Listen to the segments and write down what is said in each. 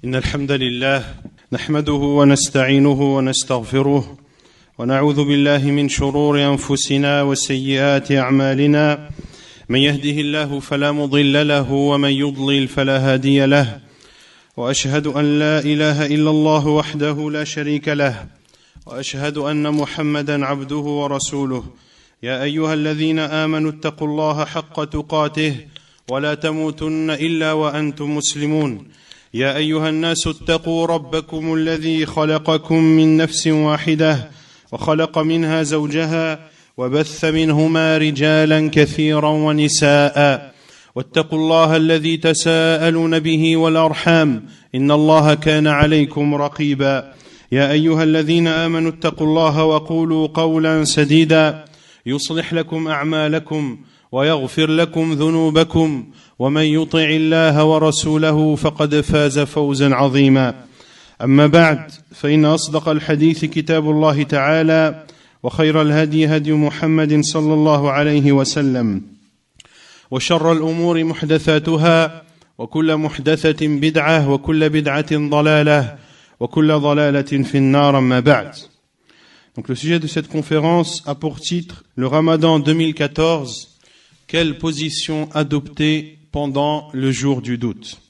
إن الحمد لله نحمده ونستعينه ونستغفره ونعوذ بالله من شرور أنفسنا وسيئات أعمالنا من يهده الله فلا مضل له ومن يضلل فلا هادي له وأشهد أن لا إله إلا الله وحده لا شريك له وأشهد أن محمدا عبده ورسوله يا أيها الذين آمنوا اتقوا الله حق تقاته ولا تموتن إلا وأنتم مسلمون يا أيها الناس اتقوا ربكم الذي خلقكم من نفس واحدة وخلق منها زوجها وبث منهما رجالا كثيرا ونساء واتقوا الله الذي تساءلون به والأرحام إن الله كان عليكم رقيبا يا أيها الذين آمنوا اتقوا الله وقولوا قولا سديدا يصلح لكم أعمالكم ويغفر لكم ذنوبكم ومن يطع الله ورسوله فقد فاز فوزا عظيما أما بعد فإن أصدق الحديث كتاب الله تعالى وخير الهدي هدي محمد صلى الله عليه وسلم وشر الأمور محدثاتها وكل محدثة بدعة وكل بدعة ضلالة وكل ضلالة في النار أما بعد. Donc le sujet de cette conférence a pour titre le Ramadan 2014. Quelle position adopter pendant le jour du doute?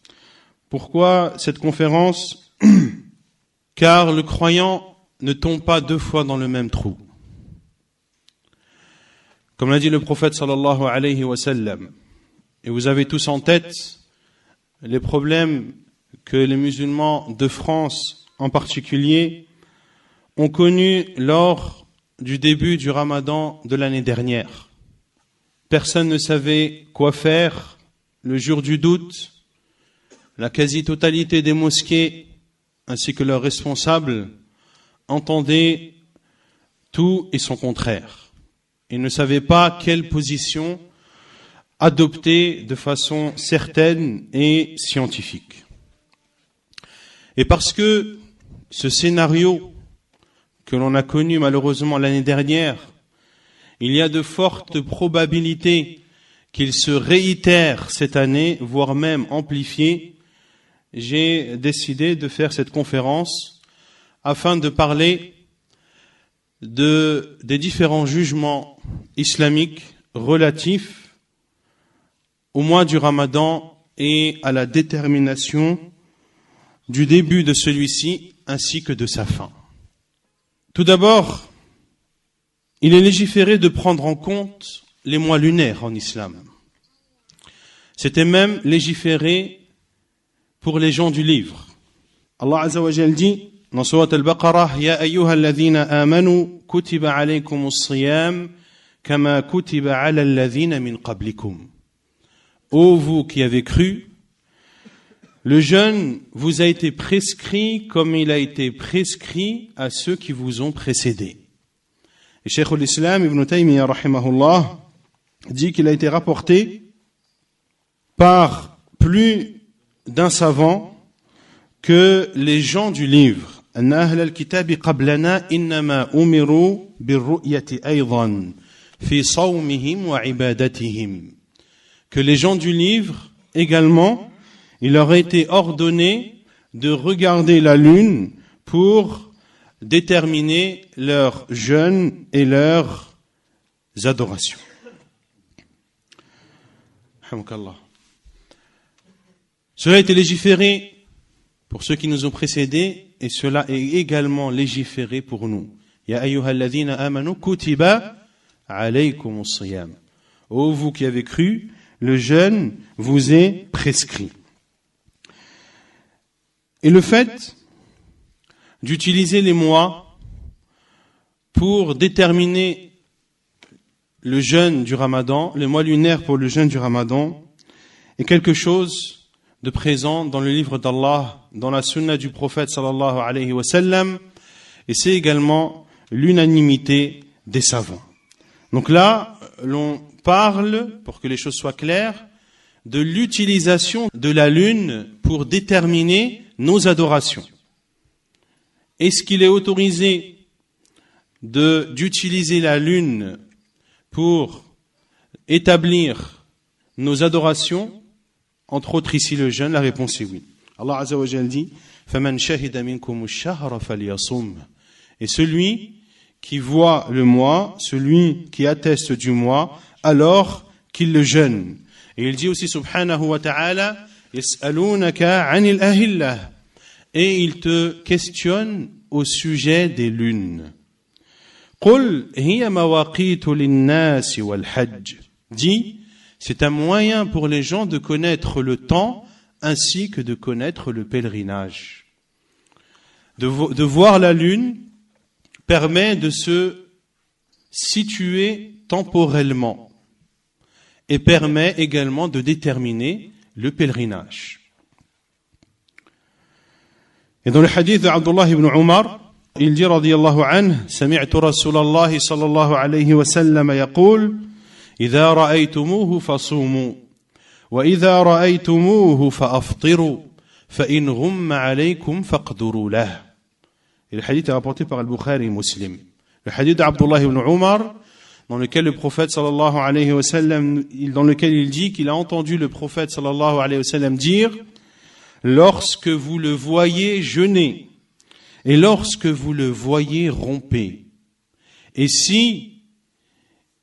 Pourquoi cette conférence? Car le croyant ne tombe pas deux fois dans le même trou. Comme l'a dit le prophète sallallahu alayhi wa sallam, et vous avez tous en tête les problèmes que les musulmans de France en particulier ont connus lors du début du Ramadan de l'année dernière. Personne ne savait quoi faire le jour du doute. La quasi-totalité des mosquées ainsi que leurs responsables entendaient tout et son contraire. Ils ne savaient pas quelle position adopter de façon certaine et scientifique. Et parce que ce scénario que l'on a connu malheureusement l'année dernière, il y a de fortes probabilités qu'il se réitère cette année, voire même amplifié, j'ai décidé de faire cette conférence afin de parler des différents jugements islamiques relatifs au mois du Ramadan et à la détermination du début de celui-ci ainsi que de sa fin. Tout d'abord, il est légiféré de prendre en compte les mois lunaires en islam. C'était même légiféré pour les gens du livre. Allah Azza wa Jal dit dans Surat Al-Baqarah, Ya ayyuha alladhina amanu kutiba alaykumus siyam kama kutiba ala alladhina min qablikum. Ô vous qui avez cru, le jeûne vous a été prescrit comme il a été prescrit à ceux qui vous ont précédés. Et Cheikh al-Islam Ibn Taymiyyah rahimahullah dit qu'il a été rapporté par plus d'un savant que les gens du livre anna ahl al-kitab qablana innama umiru bir-ru'yati aydan fi sawmihim wa ibadatihim, que les gens du livre également il leur a été ordonné de regarder la lune pour déterminer leur jeûne et leurs adorations. Cela a été légiféré pour ceux qui nous ont précédés et cela est également légiféré pour nous. Ya ayyuhalladhina amanu kutiba alaykumus siyam. Ô vous qui avez cru, le jeûne vous est prescrit. Et le fait d'utiliser les mois pour déterminer le jeûne du Ramadan, les mois lunaires pour le jeûne du Ramadan, est quelque chose de présent dans le livre d'Allah, dans la sunna du prophète sallallahu alayhi wa sallam, et c'est également l'unanimité des savants. Donc là, l'on parle, pour que les choses soient claires, de l'utilisation de la lune pour déterminer nos adorations. Est-ce qu'il est autorisé d'utiliser la lune pour établir nos adorations, entre autres ici le jeûne? La réponse est oui. Allah Azza wa Jalla dit فَمَنْ شَهِدَ مِنْكُمُ الشَّهْرَ فَلْيَصُمْ. Et celui qui voit le mois, celui qui atteste du mois, alors qu'il le jeûne. Et il dit aussi subhanahu wa ta'ala يَسْأَلُونَكَ عَنِ الْأَهِلَّةِ. Et il te questionne au sujet des lunes. قُلْ هِيَ مَوَاقِيتُ لِلنَّاسِ وَالْحَجِّ. Dis, c'est un moyen pour les gens de connaître le temps ainsi que de connaître le pèlerinage. De voir la lune permet de se situer temporellement et permet également de déterminer le pèlerinage. Et dans le hadith d'Abdullah ibn Umar, il dit radiyallahu anhu, sami'tu Rasulallah sallallahu alayhi wa sallam yaqul, idha ra'aytumuhu fasumu, wa idha ra'aytumuhu fa'aftiru, fa in ghumma alaykum faqduru lah. Et le hadith est rapporté par Al-Bukhari et Muslim. Le hadith d'Abdullah ibn Umar, dans lequel le prophète sallallahu alayhi wa sallam, dans lequel il dit qu'il a entendu le prophète sallallahu alayhi wa sallam dire, lorsque vous le voyez jeûner, et lorsque vous le voyez romper, et si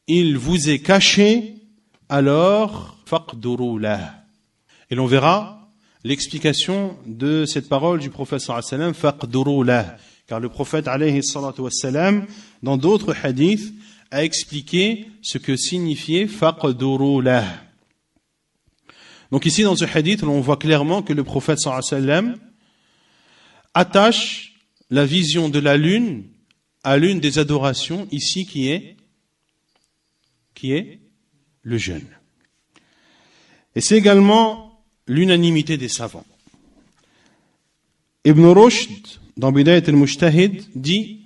il vous est caché, alors faqduru lah. Et l'on verra l'explication de cette parole du prophète sallallahu alayhi wa sallam, faqduru lah. Car le prophète alayhi salatu wa sallam, dans d'autres hadiths, a expliqué ce que signifiait faqduru lah. Donc ici dans ce hadith, on voit clairement que le prophète sallallahu alayhi wa sallam attache la vision de la lune à l'une des adorations ici qui est le jeûne. Et c'est également l'unanimité des savants. Ibn Rushd dans Bidayat al-Mujtahid dit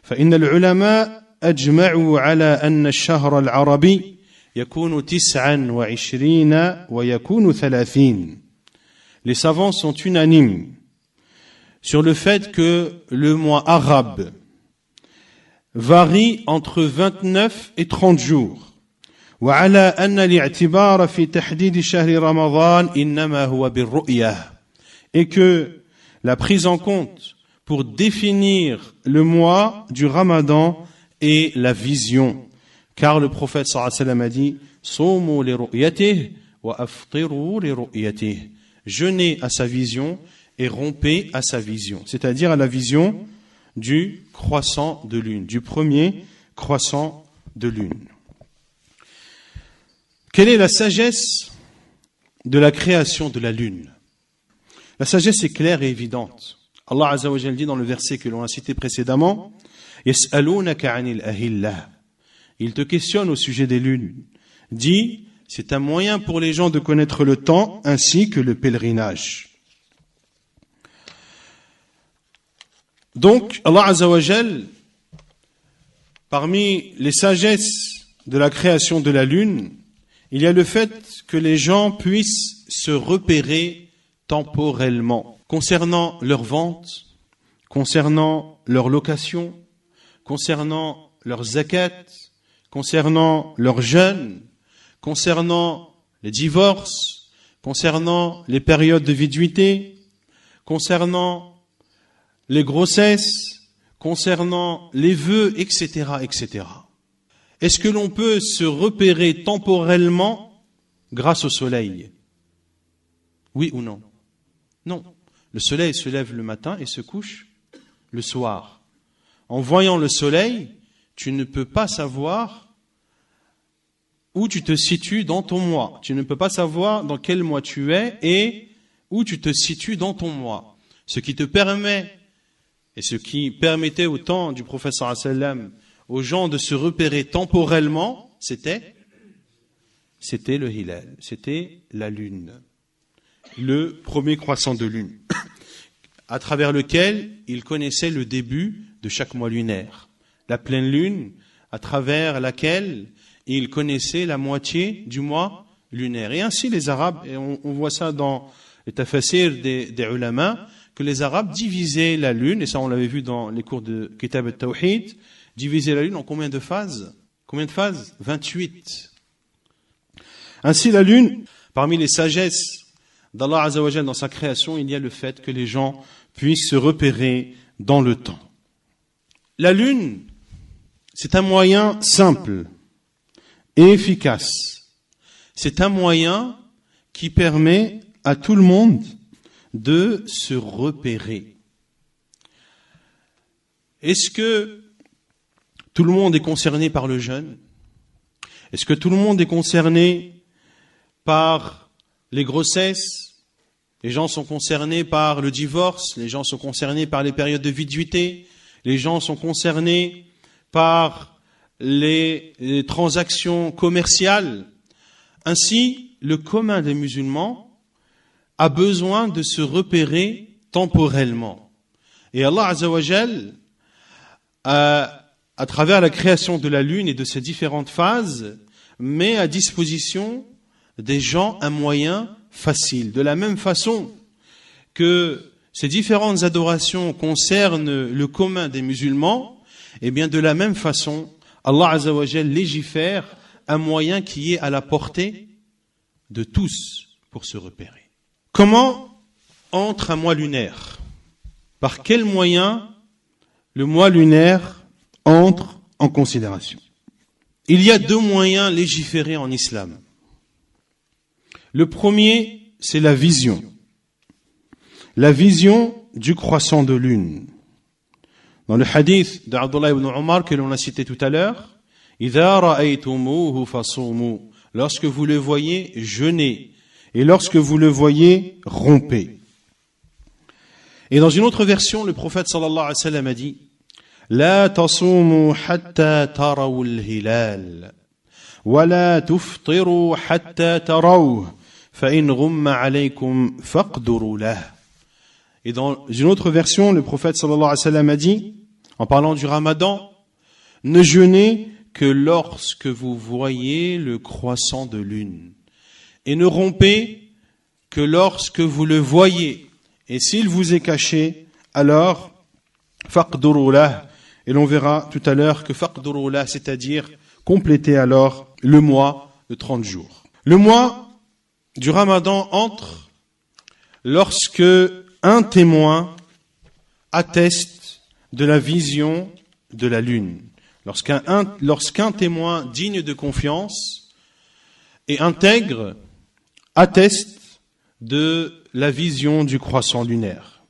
فإن العلماء أجمعوا على أن الشهر العربي يكون 29 ويكون 30. Les savants sont unanimes sur le fait que le mois arabe varie entre 29 et 30 jours. وعلى أن الاعتبار في تحديد شهر رمضان إنما هو بالرؤية. Et que la prise en compte pour définir le mois du Ramadan est la vision. Car le prophète sallallahu alayhi wa sallam a dit Somu li ru'yatihi wa aftiru li ru'yatihi. Jeûnez à sa vision et rompez à sa vision. C'est-à-dire à la vision du croissant de lune, du premier croissant de lune. Quelle est la sagesse de la création de la lune? La sagesse est claire et évidente. Allah Azza wa Jalla dit dans le verset que l'on a cité précédemment, Yas'alunaka 'anil ahillah. Il te questionne au sujet des lunes. Dis, c'est un moyen pour les gens de connaître le temps ainsi que le pèlerinage. Donc, Allah Azza wa Jalla, parmi les sagesses de la création de la lune, il y a le fait que les gens puissent se repérer temporellement, concernant leur vente, concernant leur location, concernant leur zakat, concernant leur jeûne, concernant les divorces, concernant les périodes de viduité, concernant les grossesses, concernant les vœux, etc., etc. Est-ce que l'on peut se repérer temporellement grâce au soleil? Oui ou non? Non. Le soleil se lève le matin et se couche le soir. En voyant le soleil, tu ne peux pas savoir où tu te situes dans ton mois. Tu ne peux pas savoir dans quel mois tu es et où tu te situes dans ton mois. Ce qui te permet, et ce qui permettait au temps du prophète sallallahu alayhi wa sallam aux gens de se repérer temporellement, c'était le hilal, c'était la lune, le premier croissant de lune, à travers lequel ils connaissaient le début de chaque mois lunaire. La pleine lune, à travers laquelle ils connaissaient la moitié du mois lunaire. Et ainsi les Arabes, et on voit ça dans les tafasir des ulama, que les Arabes divisaient la lune, et ça on l'avait vu dans les cours de Kitab al-Tawhid, divisaient la lune en combien de phases? Combien de phases? 28. Ainsi la lune, parmi les sagesses d'Allah Azza wa Jal dans sa création, il y a le fait que les gens puissent se repérer dans le temps. La lune, c'est un moyen simple et efficace. C'est un moyen qui permet à tout le monde de se repérer. Est-ce que tout le monde est concerné par le jeûne? Est-ce que tout le monde est concerné par les grossesses? Les gens sont concernés par le divorce, les gens sont concernés par les périodes de viduité, les gens sont concernés par les transactions commerciales. Ainsi, le commun des musulmans a besoin de se repérer temporellement. Et Allah Azza wa Jal, à travers la création de la lune et de ses différentes phases, met à disposition des gens un moyen facile. De la même façon que ces différentes adorations concernent le commun des musulmans, et bien de la même façon, Allah Azza wa Jal légifère un moyen qui est à la portée de tous pour se repérer. Comment entre un mois lunaire? Par quel moyen le mois lunaire entre en considération? Il y a deux moyens légiférés en islam. Le premier, c'est la vision. La vision du croissant de lune. Dans le hadith d'Abdullah ibn Umar que l'on a cité tout à l'heure, إِذَا رَأَيْتُمُوهُ فَصُومُوا. Lorsque vous le voyez, jeûnez. Et lorsque vous le voyez, rompez. Et dans une autre version, le prophète sallallahu alayhi wa sallam a dit لا تصوموا حتى تروا الهلال ولا تفطروا حتى تروه فإن غم عليكم فاقدروا له. Et dans une autre version, le prophète sallallahu alayhi wa sallam a dit, en parlant du ramadan, ne jeûnez que lorsque vous voyez le croissant de lune, et ne rompez que lorsque vous le voyez, et s'il vous est caché, alors faqduru lah. Et l'on verra tout à l'heure que faqduru lah, c'est-à-dire compléter alors le mois de 30 jours. Le mois du ramadan entre lorsque un témoin atteste de la vision de la lune. Lorsqu'un témoin digne de confiance et intègre atteste de la vision du croissant lunaire.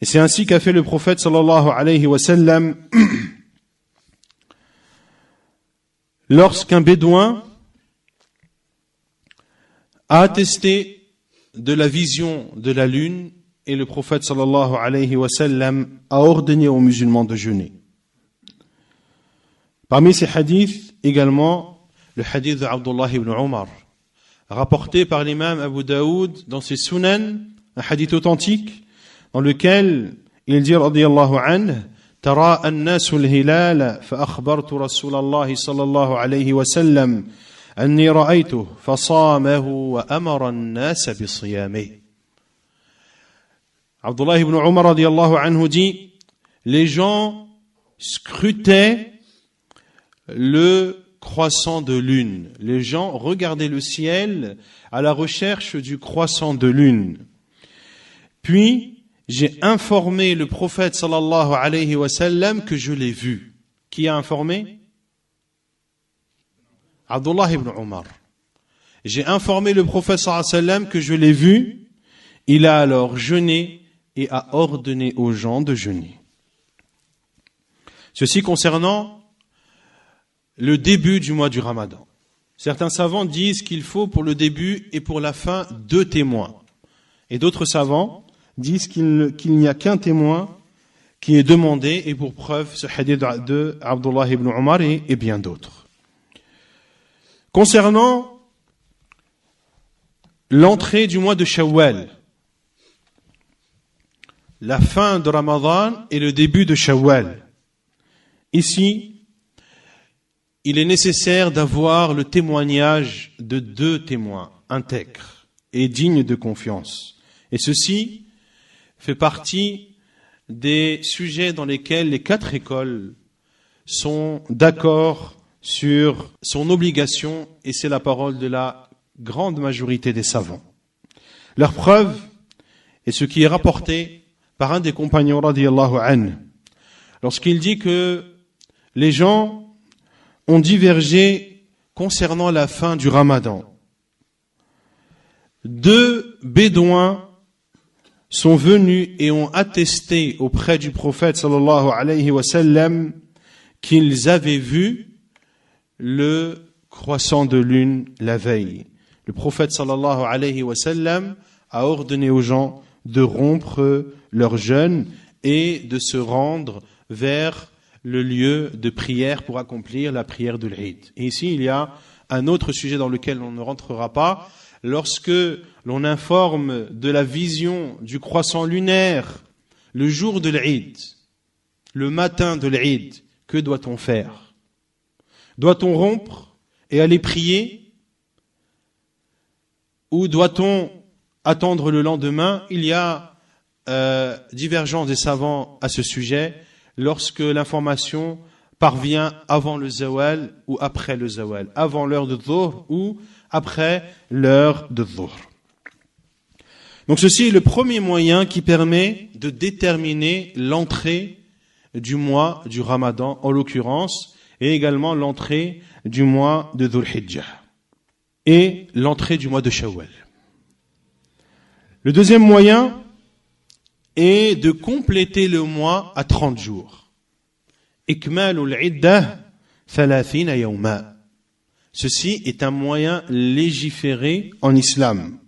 Et c'est ainsi qu'a fait le prophète sallallahu alayhi wa sallam lorsqu'un bédouin a attesté de la vision de la lune et le prophète sallallahu alayhi wa sallam a ordonné aux musulmans de jeûner. Parmi ces hadiths également le hadith d'Abdullah ibn Umar rapporté par l'imam Abu Daoud dans ses Sunan, un hadith authentique dans lequel il dit radiyallahu anhu ترى الناس الهلال فأخبرت رسول الله صلى الله عليه وسلم أني رأيته فصامه وأمر الناس بصيامه. Abdullah ibn Umar radiyallahu anhu dit, les gens scrutaient le croissant de lune. Les gens regardaient le ciel à la recherche du croissant de lune. Puis, j'ai informé le prophète sallallahu alayhi wa sallam que je l'ai vu. Qui a informé? Abdullah ibn Umar. J'ai informé le prophète sallallahu alayhi wa sallam que je l'ai vu. Il a alors jeûné et a ordonné aux gens de jeûner. Ceci concernant le début du mois du Ramadan. Certains savants disent qu'il faut pour le début et pour la fin 2 témoins. Et d'autres savants disent qu'il n'y a qu'un témoin qui est demandé, et pour preuve ce hadith de Abdullah ibn Umar et bien d'autres. Concernant l'entrée du mois de Shawwal, la fin de Ramadan et le début de Shawwal, ici, il est nécessaire d'avoir le témoignage de 2 témoins intègres et dignes de confiance. Et ceci fait partie des sujets dans lesquels les 4 écoles sont d'accord sur son obligation, et c'est la parole de la grande majorité des savants. Leur preuve est ce qui est rapporté par un des compagnons radiyallahu anhu, lorsqu'il dit que les gens ont divergé concernant la fin du Ramadan. 2 bédouins sont venus et ont attesté auprès du prophète sallallahu alayhi wa sallam qu'ils avaient vu le croissant de lune la veille. Le prophète sallallahu alayhi wa sallam a ordonné aux gens de rompre leur jeûne et de se rendre vers le lieu de prière pour accomplir la prière de l'Eid. Et ici, il y a un autre sujet dans lequel on ne rentrera pas. Lorsque l'on informe de la vision du croissant lunaire le jour de l'Eid, le matin de l'Eid, que doit-on faire? Doit-on rompre et aller prier? Ou doit-on attendre le lendemain? Il y a divergence des savants à ce sujet lorsque l'information parvient avant le zawal ou après le zawal, avant l'heure de dhuhr ou après l'heure de dhuhr. Donc ceci est le premier moyen qui permet de déterminer l'entrée du mois du Ramadan, en l'occurrence, et également l'entrée du mois de Dhul Hijjah et l'entrée du mois de Shawwal. Le deuxième moyen est de compléter le mois à 30 jours. Ikmalul iddah 30 yawma. Ceci est un moyen légiféré en islam.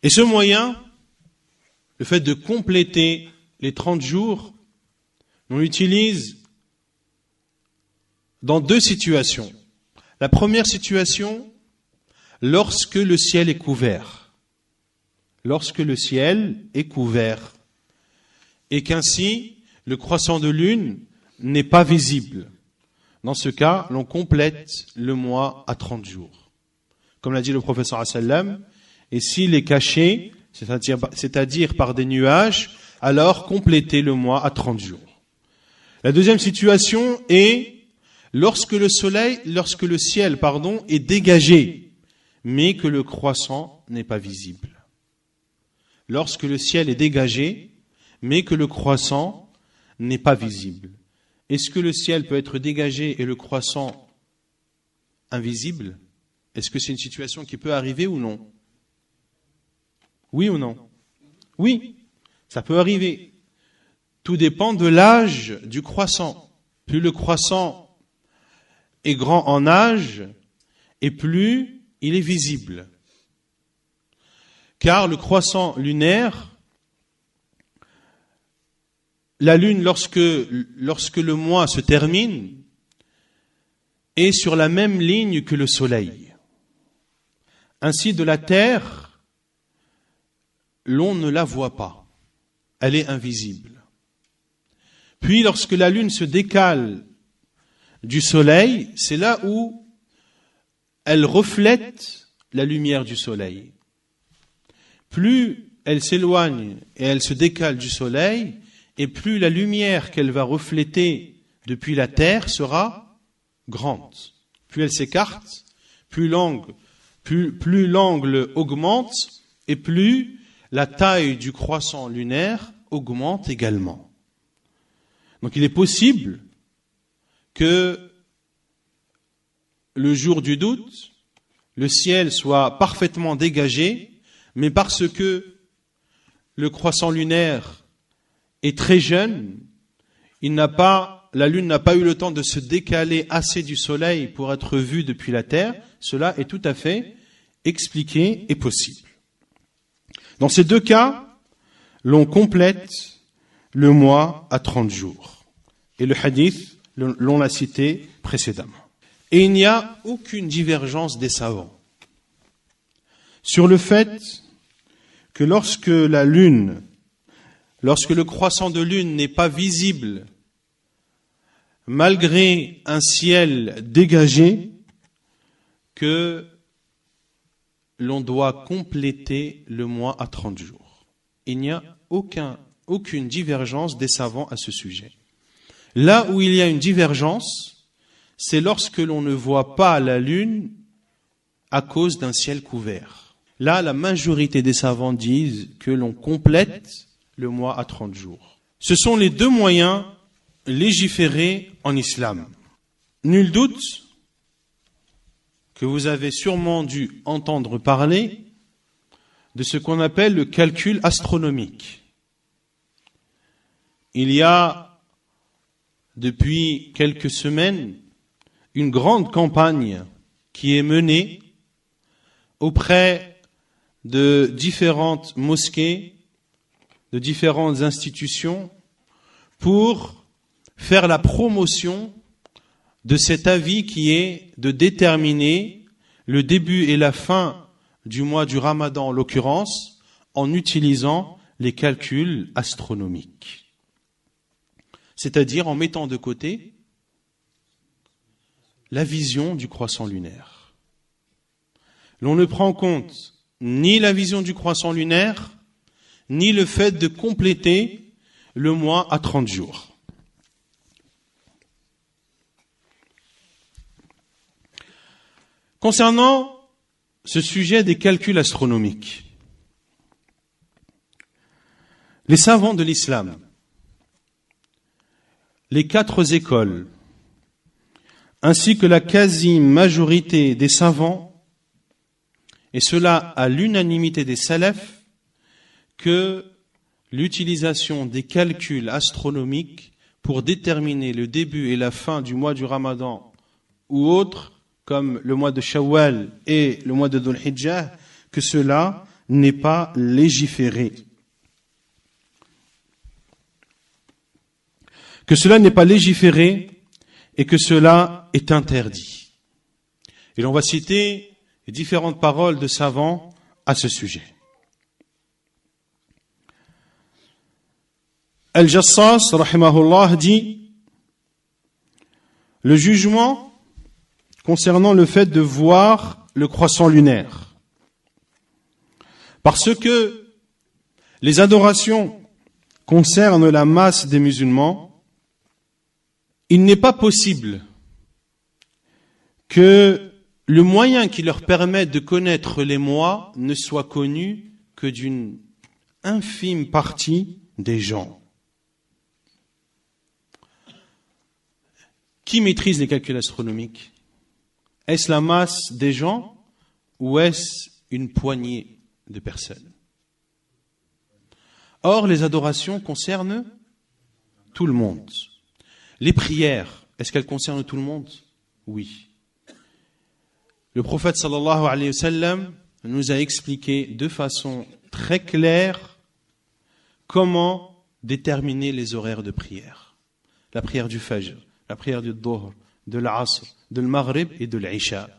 Et ce moyen, le fait de compléter les 30 jours, on l'utilise dans 2 situations. La première situation, lorsque le ciel est couvert. Lorsque le ciel est couvert. Et qu'ainsi, le croissant de lune n'est pas visible. Dans ce cas, l'on complète le mois à 30 jours. Comme l'a dit le prophète sallallahu alayhi wa sallam, et s'il est caché, c'est-à-dire par des nuages, alors complétez le mois à 30 jours. La deuxième situation est lorsque le ciel, est dégagé, mais que le croissant n'est pas visible. Lorsque le ciel est dégagé, mais que le croissant n'est pas visible. Est-ce que le ciel peut être dégagé et le croissant invisible? Est-ce que c'est une situation qui peut arriver ou non? Oui ou non? Oui, ça peut arriver. Tout dépend de l'âge du croissant. Plus le croissant est grand en âge, et plus il est visible. Car le croissant lunaire, la lune, lorsque le mois se termine, est sur la même ligne que le soleil. Ainsi, de la terre, l'on ne la voit pas. Elle est invisible. Puis, lorsque la lune se décale du soleil, c'est là où elle reflète la lumière du soleil. Plus elle s'éloigne et elle se décale du soleil, et plus la lumière qu'elle va refléter depuis la terre sera grande. Plus elle s'écarte, plus l'angle augmente, et plus la taille du croissant lunaire augmente également. Donc il est possible que le jour du doute, le ciel soit parfaitement dégagé, mais parce que le croissant lunaire est très jeune, la lune n'a pas eu le temps de se décaler assez du soleil pour être vue depuis la terre. Cela est tout à fait expliqué et possible. Dans ces 2 cas, l'on complète le mois à 30 jours. Et le hadith, l'on l'a cité précédemment. Et il n'y a aucune divergence des savants sur le fait que lorsque le croissant de lune n'est pas visible, malgré un ciel dégagé, que l'on doit compléter le mois à 30 jours. Il n'y a aucune divergence des savants à ce sujet. Là où il y a une divergence, c'est lorsque l'on ne voit pas la lune à cause d'un ciel couvert. Là, la majorité des savants disent que l'on complète le mois à 30 jours. Ce sont les deux moyens légiférés en islam. Nul doute que vous avez sûrement dû entendre parler de ce qu'on appelle le calcul astronomique. Il y a, depuis quelques semaines, une grande campagne qui est menée auprès de différentes mosquées, de différentes institutions, pour faire la promotion de cet avis qui est de déterminer le début et la fin du mois du Ramadan en l'occurrence, en utilisant les calculs astronomiques. C'est-à-dire en mettant de côté la vision du croissant lunaire. L'on ne prend en compte ni la vision du croissant lunaire, ni le fait de compléter le mois à 30 jours. Concernant ce sujet des calculs astronomiques, les savants de l'islam, les 4 écoles, ainsi que la quasi-majorité des savants, et cela à l'unanimité des salafs, que l'utilisation des calculs astronomiques pour déterminer le début et la fin du mois du Ramadan ou autre, comme le mois de Shawwal et le mois de Dhul Hijjah, que cela n'est pas légiféré. Que cela n'est pas légiféré et que cela est interdit. Et l'on va citer différentes paroles de savants à ce sujet. Al-Jassas, rahimahullah, dit le jugement concernant le fait de voir le croissant lunaire. Parce que les adorations concernent la masse des musulmans, il n'est pas possible que le moyen qui leur permet de connaître les mois ne soit connu que d'une infime partie des gens. Qui maîtrise les calculs astronomiques ? Est-ce la masse des gens ou est-ce une poignée de personnes ? Or, les adorations concernent tout le monde. Les prières, est-ce qu'elles concernent tout le monde ? Oui. Le prophète sallallahu alayhi wa sallam nous a expliqué de façon très claire comment déterminer les horaires de prière. La prière du Fajr, la prière du Dhuhr, de l'Asr, de l'Maghrib et de l'Isha.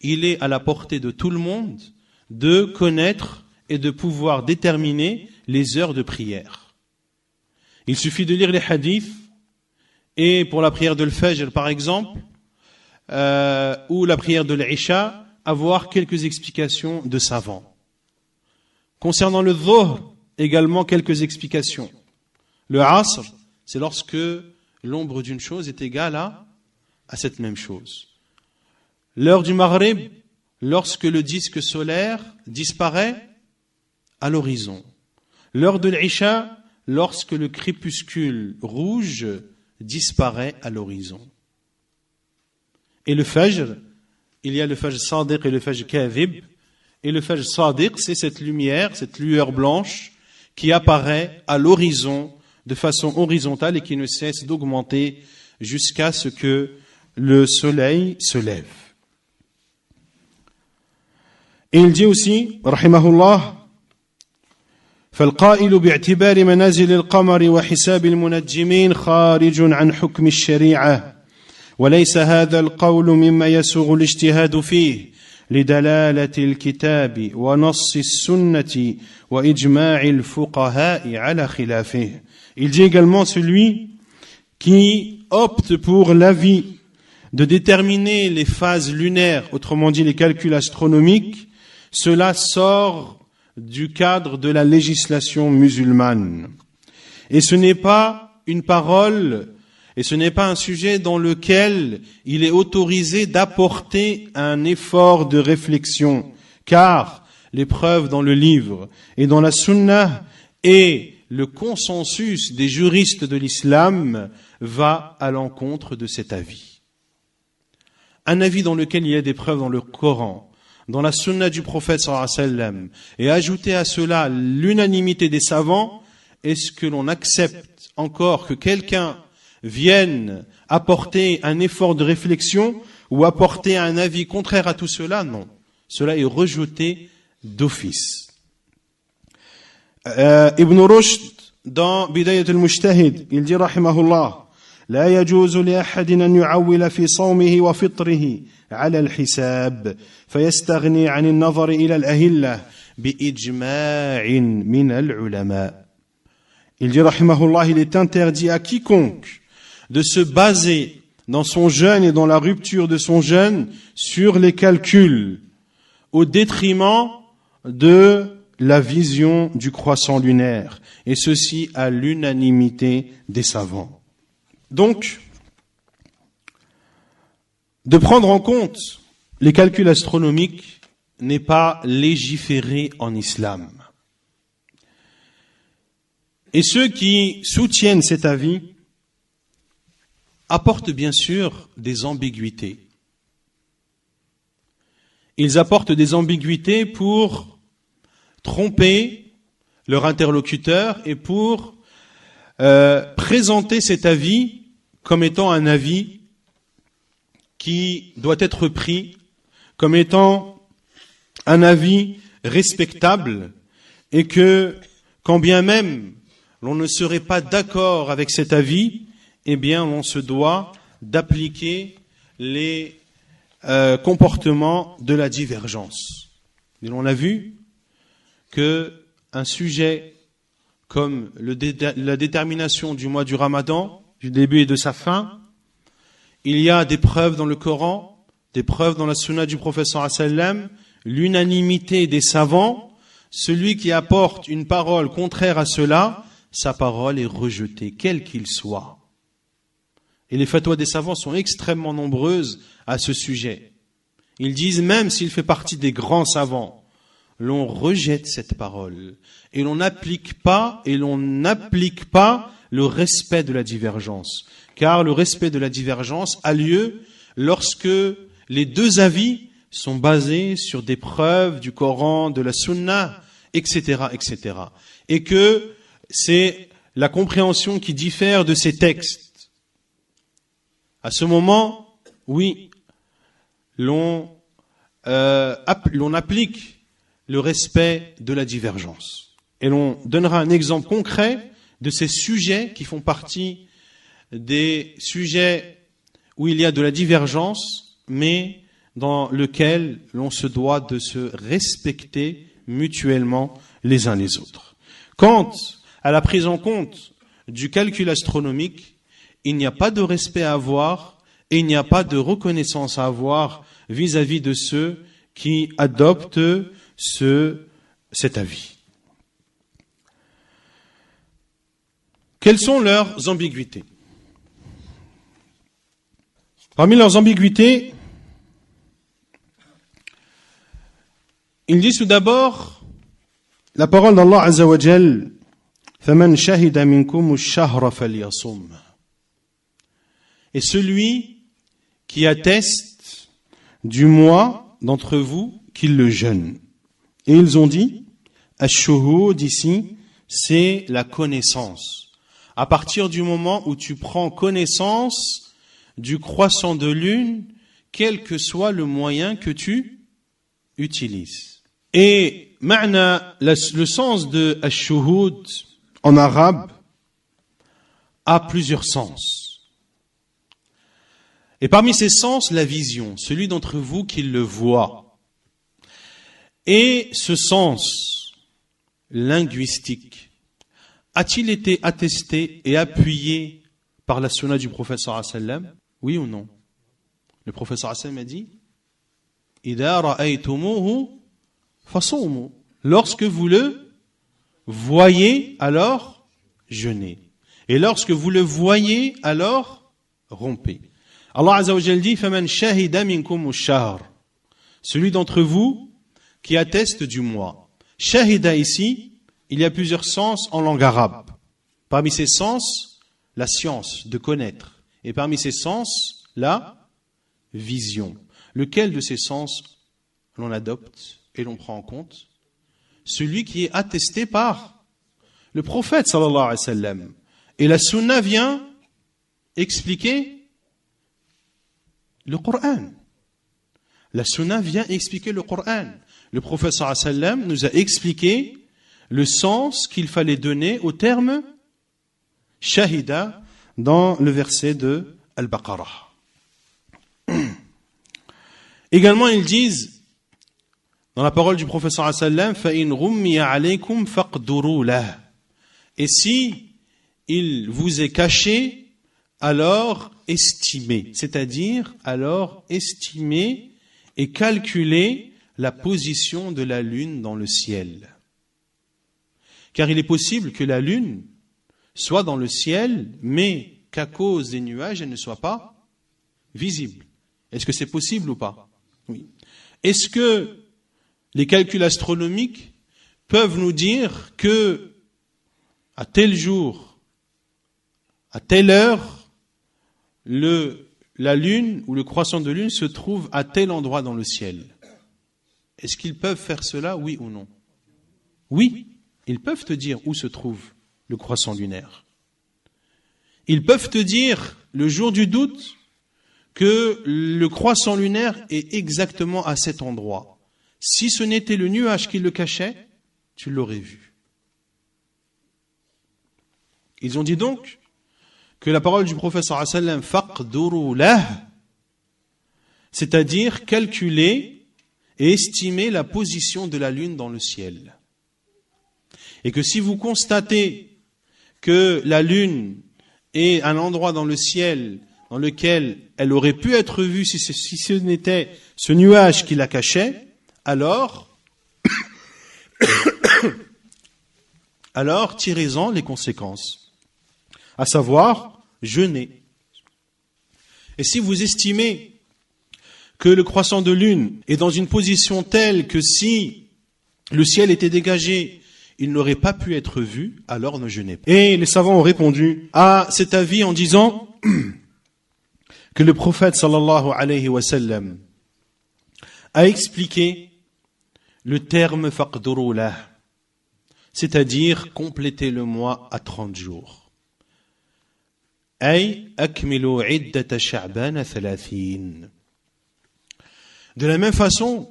Il est à la portée de tout le monde de connaître et de pouvoir déterminer les heures de prière. Il suffit de lire les hadiths et pour la prière de l'Fajr par exemple, ou la prière de l'Isha, avoir quelques explications de savants. Concernant le Dhuhr, également quelques explications. Le Asr, c'est lorsque l'ombre d'une chose est égale à cette même chose. L'heure du Maghrib, lorsque le disque solaire disparaît à l'horizon. L'heure de l'Isha, lorsque le crépuscule rouge disparaît à l'horizon. Et le Fajr, il y a le Fajr Sadiq et le Fajr Kadhib. Et le Fajr Sadiq, c'est cette lumière, cette lueur blanche qui apparaît à l'horizon de façon horizontale et qui ne cesse d'augmenter jusqu'à ce que le soleil se lève. Et il dit aussi, rahimahullah, فالقائل باعتبار منازل القمر وحساب المنجمين خارج عن حكم الشريعة وليس هذا القول مما يسوغ الاجتهاد فيه لدلالة الكتاب ونص السنة وإجماع الفقهاء على خلافه. Il dit également celui qui opte pour l'avis de déterminer les phases lunaires, autrement dit les calculs astronomiques, cela sort du cadre de la législation musulmane. Et ce n'est pas une parole Et ce n'est pas un sujet dans lequel il est autorisé d'apporter un effort de réflexion, car les preuves dans le livre et dans la sunna et le consensus des juristes de l'islam va à l'encontre de cet avis. Un avis dans lequel il y a des preuves dans le Coran, dans la sunna du prophète sallallahu alayhi wa sallam, et ajouter à cela l'unanimité des savants, est-ce que l'on accepte encore que quelqu'un vienne apporter un effort de réflexion ou apporter un avis contraire à tout cela? Non. Cela est rejeté d'office. Ibn Rushd, dans Bidayat al-Mujtahid, il dit rahimahullah: لا يجوز لأحد أن يعول في صومه وفطره على الحساب فيستغني عن النظر إلى الأهلة بإجماع من العلماء. Il dit rahimahullah, il est interdit à quiconque de se baser dans son jeûne et dans la rupture de son jeûne sur les calculs au détriment de la vision du croissant lunaire, et ceci à l'unanimité des savants. Donc, de prendre en compte les calculs astronomiques n'est pas légiféré en islam. Et ceux qui soutiennent cet avis apportent bien sûr des ambiguïtés. Ils apportent des ambiguïtés pour tromper leur interlocuteur et pour présenter cet avis comme étant un avis qui doit être pris comme étant un avis respectable, et que, quand bien même l'on ne serait pas d'accord avec cet avis, eh bien on se doit d'appliquer les comportements de la divergence. Et l'on a vu que un sujet comme la détermination du mois du Ramadan, du début et de sa fin, il y a des preuves dans le Coran, des preuves dans la sunna du prophète sallallahu alayhi wa sallam, l'unanimité des savants. Celui qui apporte une parole contraire à cela, sa parole est rejetée, quel qu'il soit. Et les fatwas des savants sont extrêmement nombreuses à ce sujet. Ils disent même s'il fait partie des grands savants, l'on rejette cette parole et l'on n'applique pas le respect de la divergence. Car le respect de la divergence a lieu lorsque les deux avis sont basés sur des preuves du Coran, de la Sunna, etc., etc. Et que c'est la compréhension qui diffère de ces textes. À ce moment, oui, l'on applique le respect de la divergence. Et l'on donnera un exemple concret de ces sujets qui font partie des sujets où il y a de la divergence, mais dans lequel l'on se doit de se respecter mutuellement les uns les autres. Quant à la prise en compte du calcul astronomique, il n'y a pas de respect à avoir et il n'y a pas de reconnaissance à avoir vis-à-vis de ceux qui adoptent cet avis. Quelles sont leurs ambiguïtés? Parmi leurs ambiguïtés, ils disent tout d'abord la parole d'Allah Azza wa Jal: فَمَنْ شَهِدَ مِنْكُمُ الشَّهْرَ فَلْيَصُمْ. Et celui qui atteste du mois d'entre vous qu'il le jeûne. Et ils ont dit, ash-shuhud ici, c'est la connaissance. À partir du moment où tu prends connaissance du croissant de lune, quel que soit le moyen que tu utilises. Et le sens de ash-shuhud en arabe a plusieurs sens. Et parmi ces sens, la vision, celui d'entre vous qui le voit. Et ce sens linguistique a-t-il été attesté et appuyé par la sunna du prophète sallallahu alayhi wa sallam? Oui ou non? Le prophète sallallahu alayhi wa sallam a dit: Idha ra'aytumuhu fasumu. Lorsque vous le voyez, alors jeûnez. Et lorsque vous le voyez, alors rompez. Allah Azza wa Jalla dit فَمَنْ شَهِدَ مِنْكُمُ الشَّهْرَ. Celui d'entre vous qui atteste du mois. Shahida ici, il y a plusieurs sens en langue arabe. Parmi ces sens, la science, de connaître. Et parmi ces sens, la vision. Lequel de ces sens l'on adopte et l'on prend en compte? Celui qui est attesté par le prophète sallallahu alayhi wa sallam. Et la sunna vient expliquer le Coran. La sunna vient expliquer le Coran. Le prophète sallallahu alayhi wa sallam nous a expliqué le sens qu'il fallait donner au terme shahida dans le verset de Al-Baqarah. Également, ils disent, dans la parole du prophète sallallahu alayhi wa sallam, فَإِنْ غُمِّيَ عَلَيْكُمْ فَاقْدُرُوا لَهُ. Et si il vous est caché, alors estimez. C'est-à-dire, alors estimez et calculez la position de la lune dans le ciel. Car il est possible que la lune soit dans le ciel, mais qu'à cause des nuages, elle ne soit pas visible. Est-ce que c'est possible ou pas? Oui. Est-ce que les calculs astronomiques peuvent nous dire que à tel jour, à telle heure, la lune ou le croissant de lune se trouve à tel endroit dans le ciel? Est-ce qu'ils peuvent faire cela, oui ou non? Oui, ils peuvent te dire où se trouve le croissant lunaire. Ils peuvent te dire, le jour du doute, que le croissant lunaire est exactement à cet endroit. Si ce n'était le nuage qui le cachait, tu l'aurais vu. Ils ont dit donc que la parole du prophète sallallahu alayhi wa sallam, faqduru lah, c'est-à-dire calculer et estimer la position de la lune dans le ciel. Et que si vous constatez que la lune est un endroit dans le ciel dans lequel elle aurait pu être vue si ce n'était ce nuage qui la cachait, alors tirez-en les conséquences, à savoir jeûner. Et si vous estimez que le croissant de lune est dans une position telle que si le ciel était dégagé, il n'aurait pas pu être vu, alors ne jeûnez pas. Et les savants ont répondu à cet avis en disant que le prophète sallallahu alayhi wa sallam a expliqué le terme faqduru lah, c'est-à-dire compléter le mois à 30 jours. Ay akmilu iddata sha'ban 30. De la même façon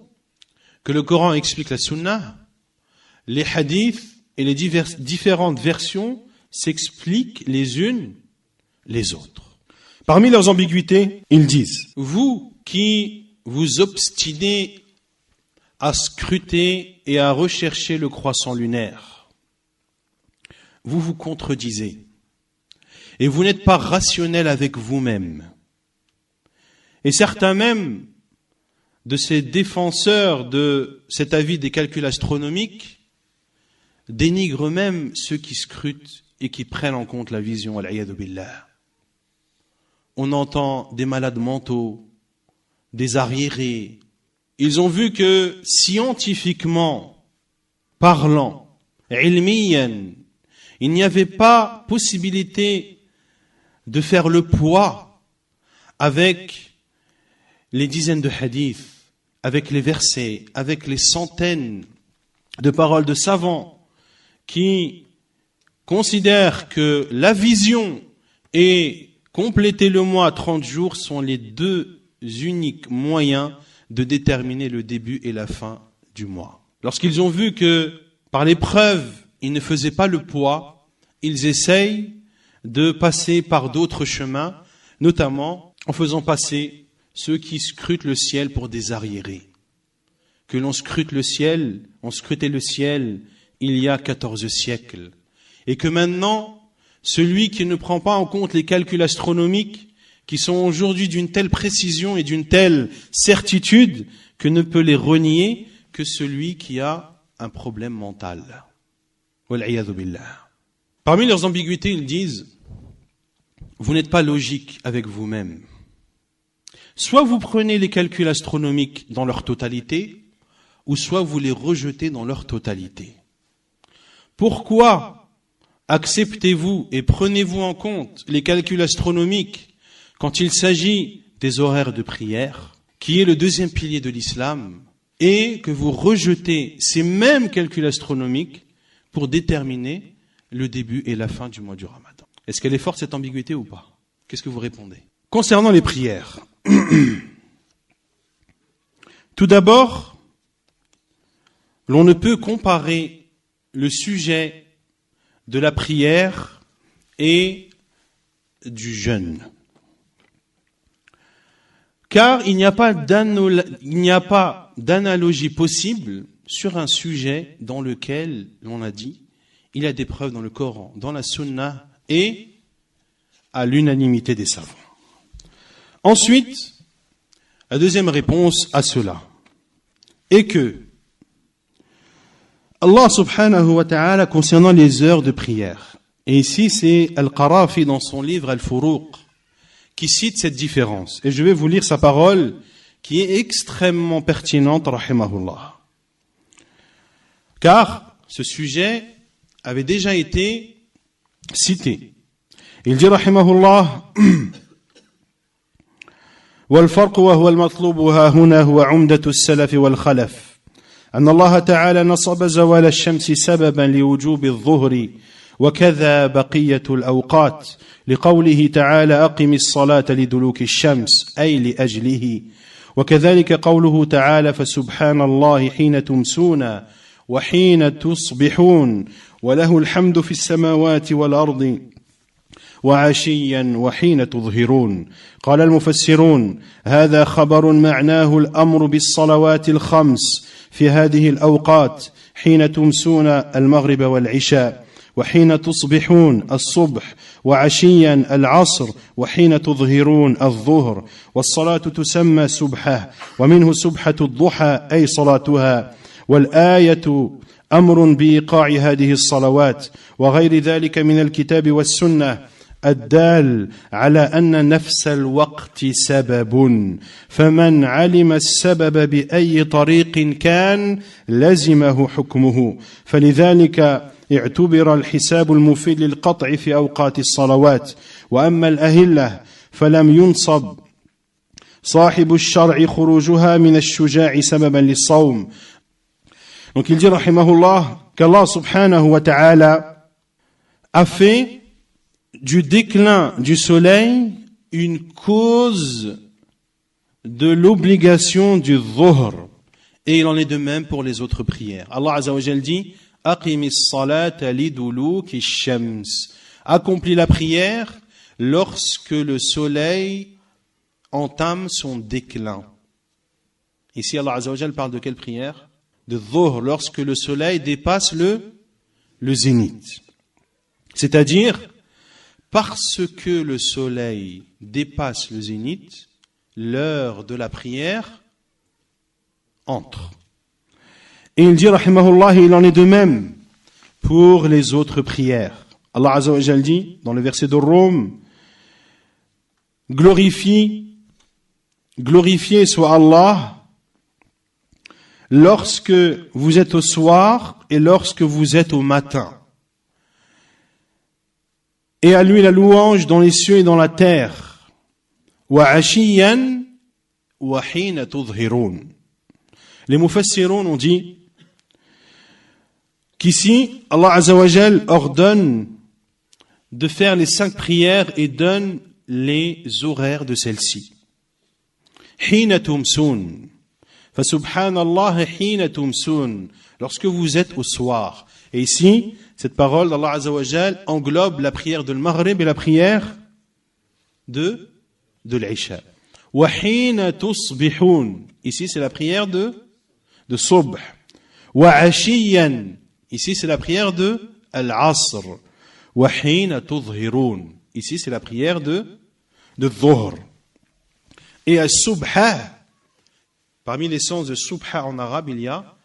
que le Coran explique la sunna, les hadiths et les différentes versions s'expliquent les unes les autres. Parmi leurs ambiguïtés, ils disent, vous qui vous obstinez à scruter et à rechercher le croissant lunaire, vous vous contredisez et vous n'êtes pas rationnel avec vous-même. Et certains même de ces défenseurs de cet avis des calculs astronomiques dénigrent même ceux qui scrutent et qui prennent en compte la vision, al-'iyadhu billah. On entend des malades mentaux, des arriérés. Ils ont vu que scientifiquement parlant, ilmiyan, il n'y avait pas possibilité de faire le poids avec les dizaines de hadiths, avec les versets, avec les centaines de paroles de savants qui considèrent que la vision et compléter le mois à 30 jours sont les deux uniques moyens de déterminer le début et la fin du mois. Lorsqu'ils ont vu que par les preuves, ils ne faisaient pas le poids, ils essayent de passer par d'autres chemins, notamment en faisant passer ceux qui scrutent le ciel pour des arriérés. Que l'on scrute le ciel, on scrutait le ciel il y a 14 siècles. Et que maintenant, celui qui ne prend pas en compte les calculs astronomiques, qui sont aujourd'hui d'une telle précision et d'une telle certitude, que ne peut les renier que celui qui a un problème mental. Wal-'iyadhu billah. Parmi leurs ambiguïtés, ils disent, vous n'êtes pas logique avec vous-même. Soit vous prenez les calculs astronomiques dans leur totalité, ou soit vous les rejetez dans leur totalité. Pourquoi acceptez-vous et prenez-vous en compte les calculs astronomiques quand il s'agit des horaires de prière, qui est le deuxième pilier de l'islam, et que vous rejetez ces mêmes calculs astronomiques pour déterminer le début et la fin du mois du Ramadan? Est-ce qu'elle est forte cette ambiguïté ou pas? Qu'est-ce que vous répondez? Concernant les prières, tout d'abord, l'on ne peut comparer le sujet de la prière et du jeûne. Car il n'y a pas d'analogie possible sur un sujet dans lequel, l'on a dit, il y a des preuves dans le Coran, dans la Sunna et à l'unanimité des savants. Ensuite, la deuxième réponse à cela est que Allah subhanahu wa ta'ala, concernant les heures de prière, et ici c'est Al-Qarafi dans son livre Al-Furuq qui cite cette différence, et je vais vous lire sa parole qui est extrêmement pertinente, rahimahullah, car ce sujet avait déjà été cité. Il dit rahimahullah: والفرق وهو المطلوب ها هنا هو عمدة السلف والخلف أن الله تعالى نصب زوال الشمس سببا لوجوب الظهر وكذا بقية الأوقات لقوله تعالى أقم الصلاة لدلوك الشمس أي لأجله وكذلك قوله تعالى فسبحان الله حين تمسون وحين تصبحون وله الحمد في السماوات والأرض وعشيا وحين تظهرون. قال المفسرون: هذا خبر معناه الأمر بالصلوات الخمس في هذه الأوقات حين تمسون المغرب والعشاء وحين تصبحون الصبح وعشيا العصر وحين تظهرون الظهر. والصلاة تسمى سبحة ومنه سبحة الضحى أي صلاتها. والآية أمر بإيقاع هذه الصلوات وغير ذلك من الكتاب والسنة الدال على أن نفس الوقت سبب فمن علم السبب بأي طريق كان لزمه حكمه فلذلك اعتبر الحساب المفيد للقطع في أوقات الصلوات. وأما الأهلة فلم ينصب صاحب الشرع خروجها من الشجاع سببا للصوم. Donc il dit rahimahullah qu'Allah subhanahu wa ta'ala a fait du déclin du soleil une cause de l'obligation du dhuhr. Et il en est de même pour les autres prières. Allah Azza wa Jal dit: Aqimis salata liduluki shams. Accomplis la prière lorsque le soleil entame son déclin. Ici Allah Azza wa Jal parle de quelle prière? De dhuhr, lorsque le soleil dépasse le zénith. C'est-à-dire, parce que le soleil dépasse le zénith, l'heure de la prière entre. Et il dit, rahimahullah, il en est de même pour les autres prières. Allah Azza wa Jal dit, dans le verset de Rum, glorifié soit Allah lorsque vous êtes au soir et lorsque vous êtes au matin. Et à lui la louange dans les cieux et dans la terre. Wa ashiyan wa hina tudhhirun. Les mufassirun ont dit qu'ici, Allah Azza wa Jal ordonne de faire les 5 prières et donne les horaires de celles-ci. Hina tumsun. Fa subhanallah hina tumsun. Lorsque vous êtes au soir. Et ici, cette parole d'Allah Azza wa Jal englobe la prière de l'Maghrib et la prière de l'Isha. Wa hina tusbihun. Ici, c'est la prière de Subh. Wa ashiyan. Ici, c'est la prière de Al-Asr. Wa hina tudhhirun. Ici, c'est la prière de Dhuhr. Et As-Subha, parmi les sens de Subha en arabe, il y a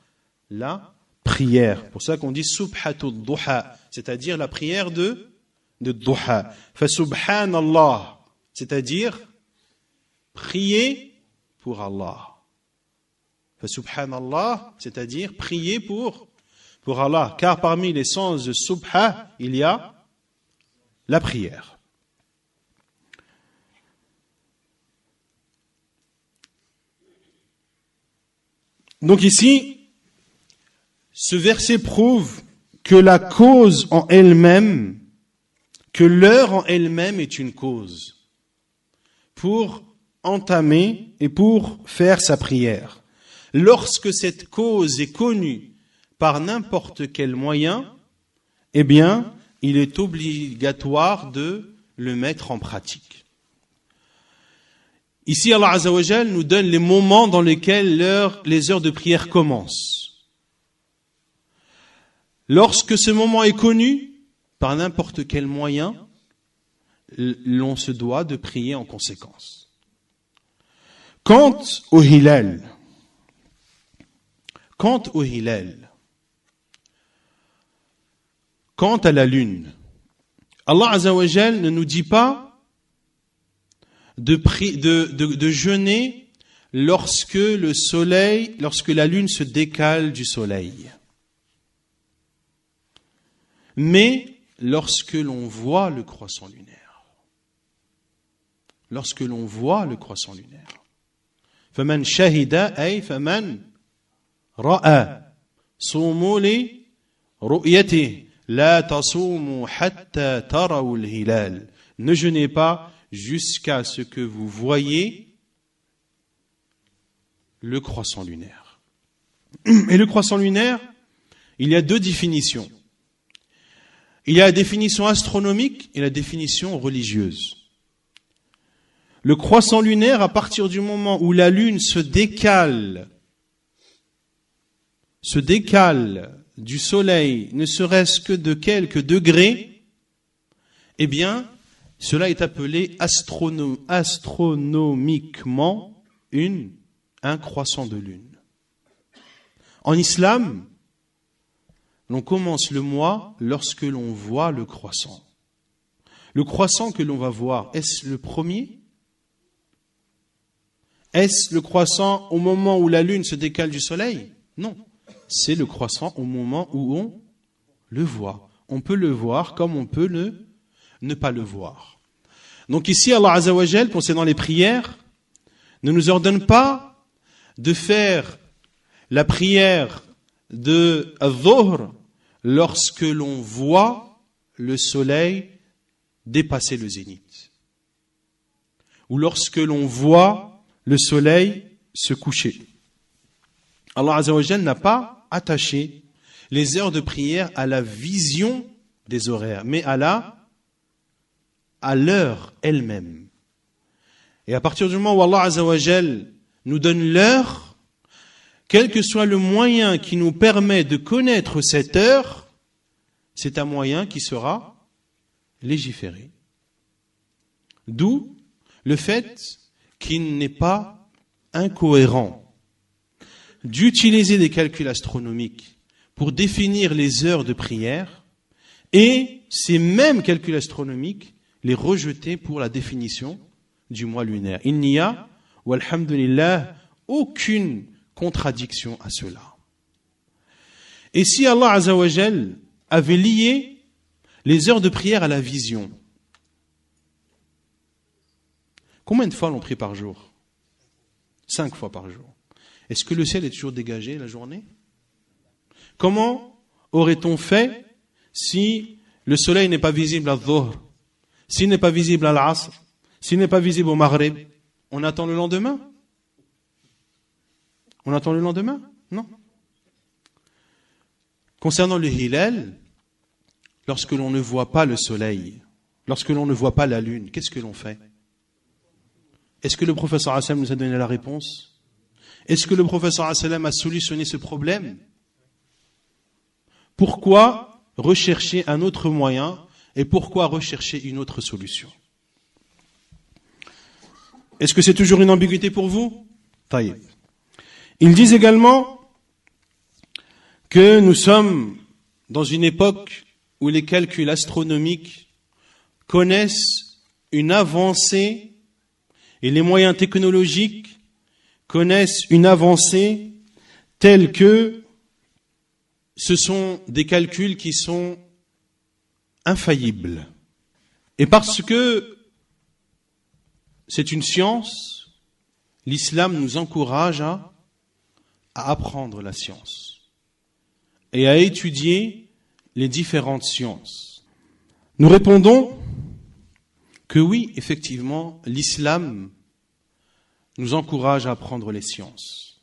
la prière. Pour ça qu'on dit Subhatud Duha, c'est-à-dire la prière de de duha. Fasubhanallah, c'est-à-dire prier pour Allah. Fasubhanallah, c'est-à-dire prier pour Allah. Car parmi les sens de subha, il y a la prière. Donc ici, ce verset prouve que la cause en elle-même, que l'heure en elle-même est une cause pour entamer et pour faire sa prière. Lorsque cette cause est connue par n'importe quel moyen, eh bien, il est obligatoire de le mettre en pratique. Ici, Allah Azza wa Jal nous donne les moments dans lesquels les heures de prière commencent. Lorsque ce moment est connu, par n'importe quel moyen, l'on se doit de prier en conséquence. Quant au hilal, quant à la lune, Allah Azza wa Jal ne nous dit pas de jeûner lorsque la lune se décale du soleil. Mais lorsque l'on voit le croissant lunaire. Lorsque l'on voit le croissant lunaire. فَمَنْ شَهِدَ أي فَمَنْ رَأَى صُومُوا لِرُؤْيَتِهِ لَا تَصُومُوا حَتَّى تَرَوُا الْهِلَالِ. Ne jeûnez pas jusqu'à ce que vous voyez le croissant lunaire. Et le croissant lunaire, il y a deux définitions. Il y a la définition astronomique et la définition religieuse. Le croissant lunaire, à partir du moment où la lune se décale du soleil, ne serait-ce que de quelques degrés, eh bien, cela est appelé astronomiquement un croissant de lune. En islam, l'on commence le mois lorsque l'on voit le croissant. Le croissant que l'on va voir, est-ce le premier ? Est-ce le croissant au moment où la lune se décale du soleil ? Non. C'est le croissant au moment où on le voit. On peut le voir comme on peut ne pas le voir. Donc ici, Allah Azza wa Jal, concernant les prières, ne nous ordonne pas de faire la prière de al-Dhuhr lorsque l'on voit le soleil dépasser le zénith. Ou lorsque l'on voit le soleil se coucher. Allah Azza wa Jal n'a pas attaché les heures de prière à la vision des horaires, mais à l'heure elle-même. Et à partir du moment où Allah Azza wa Jal nous donne l'heure, quel que soit le moyen qui nous permet de connaître cette heure, c'est un moyen qui sera légiféré. D'où le fait qu'il n'est pas incohérent d'utiliser des calculs astronomiques pour définir les heures de prière et ces mêmes calculs astronomiques les rejeter pour la définition du mois lunaire. Il n'y a, walhamdulillah, aucune contradiction à cela. Et si Allah Azza wa Jal avait lié les heures de prière à la vision, combien de fois l'on prie par jour ? 5 fois par jour. Est-ce que le ciel est toujours dégagé la journée ? Comment aurait-on fait si le soleil n'est pas visible à Dhuhr, s'il n'est pas visible à l'Asr, s'il n'est pas visible au Maghrib ? On attend le lendemain ? On attend le lendemain ? Non. Concernant le hilal, lorsque l'on ne voit pas le soleil, lorsque l'on ne voit pas la lune, qu'est-ce que l'on fait ? Est-ce que le professeur Hassan nous a donné la réponse ? Est-ce que le professeur Hassan a solutionné ce problème ? Pourquoi rechercher un autre moyen et pourquoi rechercher une autre solution ? Est-ce que c'est toujours une ambiguïté pour vous ? Taïb. Ils disent également que nous sommes dans une époque où les calculs astronomiques connaissent une avancée et les moyens technologiques connaissent une avancée telle que ce sont des calculs qui sont infaillibles. Et parce que c'est une science, l'islam nous encourage à apprendre la science et à étudier les différentes sciences. Nous répondons que oui, effectivement, l'islam nous encourage à apprendre les sciences.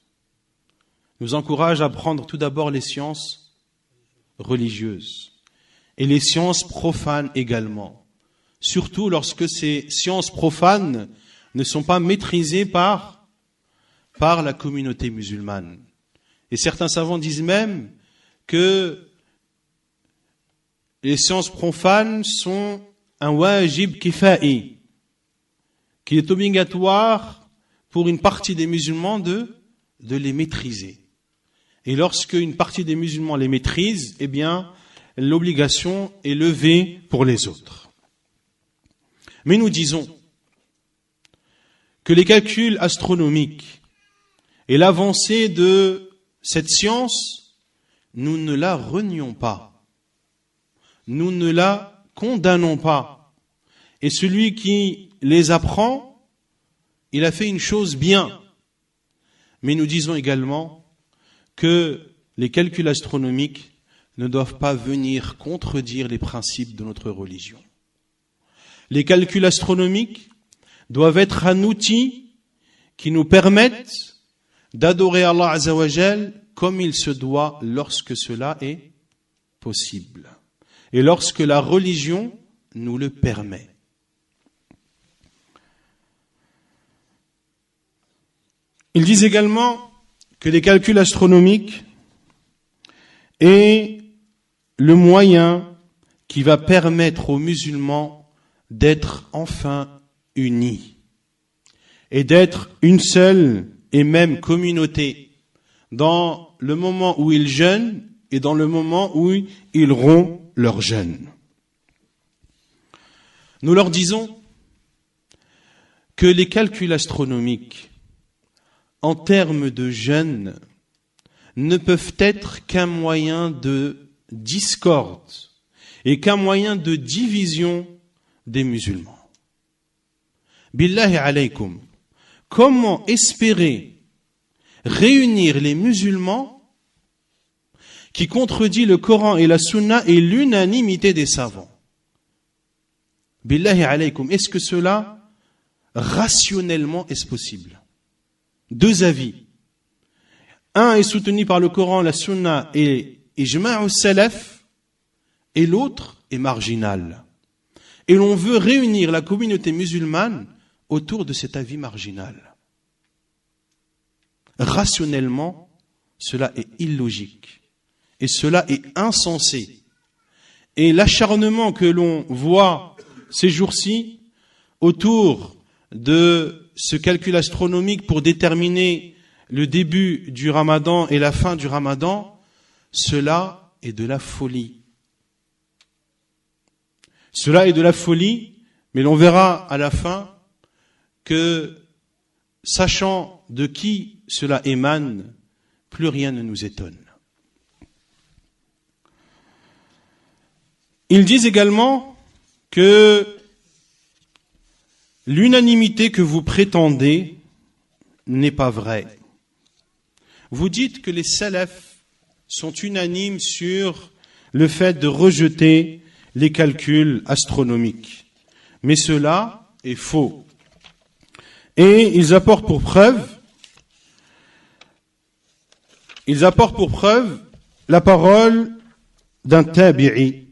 Nous encourage à apprendre tout d'abord les sciences religieuses et les sciences profanes également. Surtout lorsque ces sciences profanes ne sont pas maîtrisées par la communauté musulmane. Et certains savants disent même que les sciences profanes sont un wajib kifa'i, qu'il est obligatoire pour une partie des musulmans de les maîtriser. Et lorsque une partie des musulmans les maîtrise, eh bien, l'obligation est levée pour les autres. Mais nous disons que les calculs astronomiques et l'avancée de cette science, nous ne la renions pas. Nous ne la condamnons pas. Et celui qui les apprend, il a fait une chose bien. Mais nous disons également que les calculs astronomiques ne doivent pas venir contredire les principes de notre religion. Les calculs astronomiques doivent être un outil qui nous permette d'adorer Allah Azza wa Jal comme il se doit lorsque cela est possible et lorsque la religion nous le permet. Ils disent également que les calculs astronomiques est le moyen qui va permettre aux musulmans d'être enfin unis et d'être une seule et même communauté dans le moment où ils jeûnent et dans le moment où ils rompent leur jeûne. Nous leur disons que les calculs astronomiques en termes de jeûne ne peuvent être qu'un moyen de discorde et qu'un moyen de division des musulmans. Billahi alaykum, comment espérer réunir les musulmans qui contredit le Coran et la Sunna et l'unanimité des savants? Billahi alaykum, est-ce que cela rationnellement est possible? Deux avis. Un est soutenu par le Coran, la Sunna et Ijma'u Salaf, et l'autre est marginal. Et l'on veut réunir la communauté musulmane autour de cet avis marginal. Rationnellement, cela est illogique. Et cela est insensé. Et l'acharnement que l'on voit ces jours-ci autour de ce calcul astronomique pour déterminer le début du Ramadan et la fin du Ramadan, cela est de la folie. Cela est de la folie, mais l'on verra à la fin que, sachant de qui cela émane, plus rien ne nous étonne. Ils disent également que l'unanimité que vous prétendez n'est pas vraie. Vous dites que les salafs sont unanimes sur le fait de rejeter les calculs astronomiques. Mais cela est faux. Et ils apportent pour preuve la parole d'un tabi'i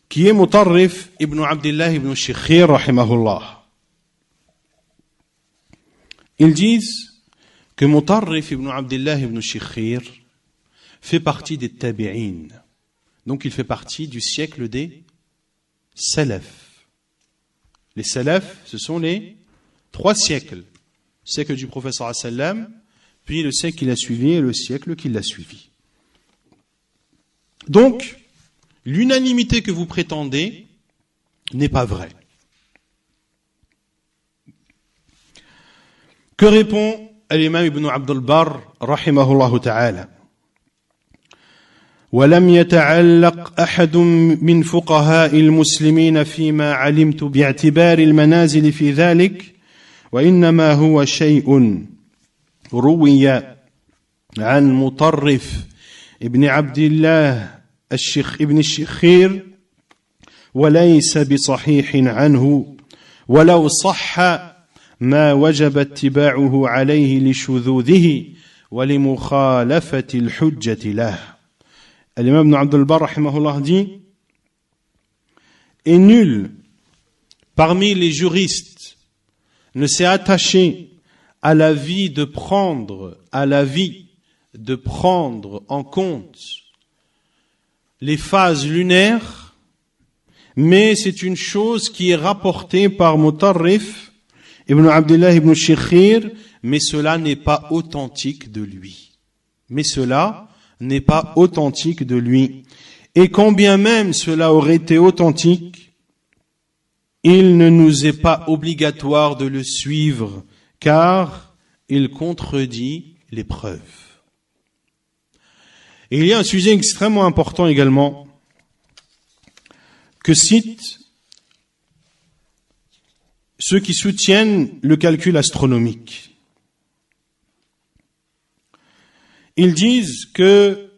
qui est Mutarrif ibn Abdullah ibn Shikhir rahimahullah. Ils disent que Mutarrif ibn Abdullah ibn Shikhir fait partie des tabi'in. Donc il fait partie du siècle des salaf. Les salaf, ce sont les 3 siècles. Le siècle du prophète sallallahu alayhi wa sallam, puis le siècle qui l'a suivi et le siècle qui l'a suivi. Donc, l'unanimité que vous prétendez n'est pas vraie. Que répond l'imam Ibn Abd al-Barr, rahimahullah ta'ala? ولم يتعلق أحد من فقهاء المسلمين فيما علمت باعتبار المنازل في ذلك وإنما هو شيء روي عن مطرف ابن عبد الله ابن الشخير وليس بصحيح عنه ولو صح ما وجب اتباعه عليه لشذوذه ولمخالفة الحجة له. L'imam Ibn Abd al-Barr rahimahullah dit: et nul parmi les juristes ne s'est attaché à l'avis de prendre en compte les phases lunaires, mais c'est une chose qui est rapportée par Mutarrif ibn Abdullah ibn Shikhir, mais cela n'est pas authentique de lui. Et quand bien même cela aurait été authentique, il ne nous est pas obligatoire de le suivre, car il contredit les preuves. Et il y a un sujet extrêmement important également, que citent ceux qui soutiennent le calcul astronomique. Ils disent que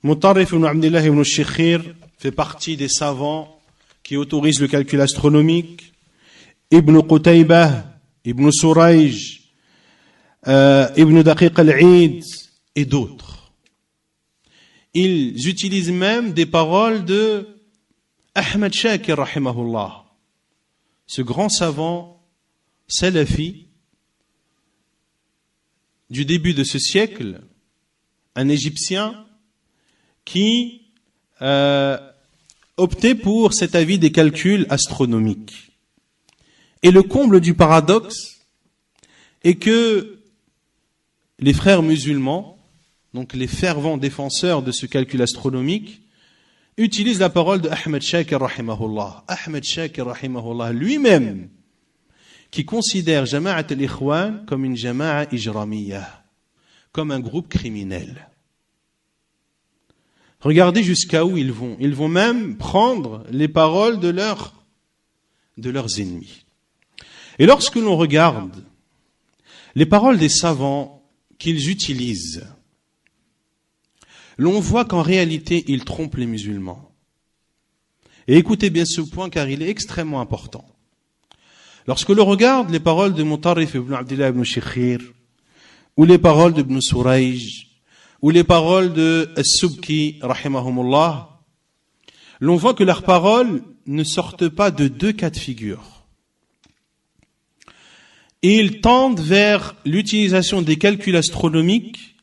Mutarrif ibn Abdullah ibn Shikhir fait partie des savants qui autorisent le calcul astronomique, Ibn Qutaybah, Ibn Surayj, Ibn Daqiq al-Eid et d'autres. Ils utilisent même des paroles de Ahmad Shakir rahimahullah, ce grand savant salafi du début de ce siècle, un Égyptien qui optait pour cet avis des calculs astronomiques. Et le comble du paradoxe est que les frères musulmans, donc les fervents défenseurs de ce calcul astronomique, utilisent la parole de Ahmed Shakir rahimahullah. Ahmed Shakir rahimahullah lui-même, qui considère Jama'at al-Ikhwan comme une Jama'a ijramiyya, comme un groupe criminel. Regardez jusqu'à où ils vont. Ils vont même prendre les paroles de leurs ennemis. Et lorsque l'on regarde les paroles des savants qu'ils utilisent, l'on voit qu'en réalité, ils trompent les musulmans. Et écoutez bien ce point car il est extrêmement important. Lorsque l'on regarde les paroles de Mutarrif ibn Abdullah ibn Shikhir, ou les paroles d'Ibn Surayj, ou les paroles de As-Subki, rahimahumullah, l'on voit que leurs paroles ne sortent pas de deux cas de figure. Et ils tendent vers l'utilisation des calculs astronomiques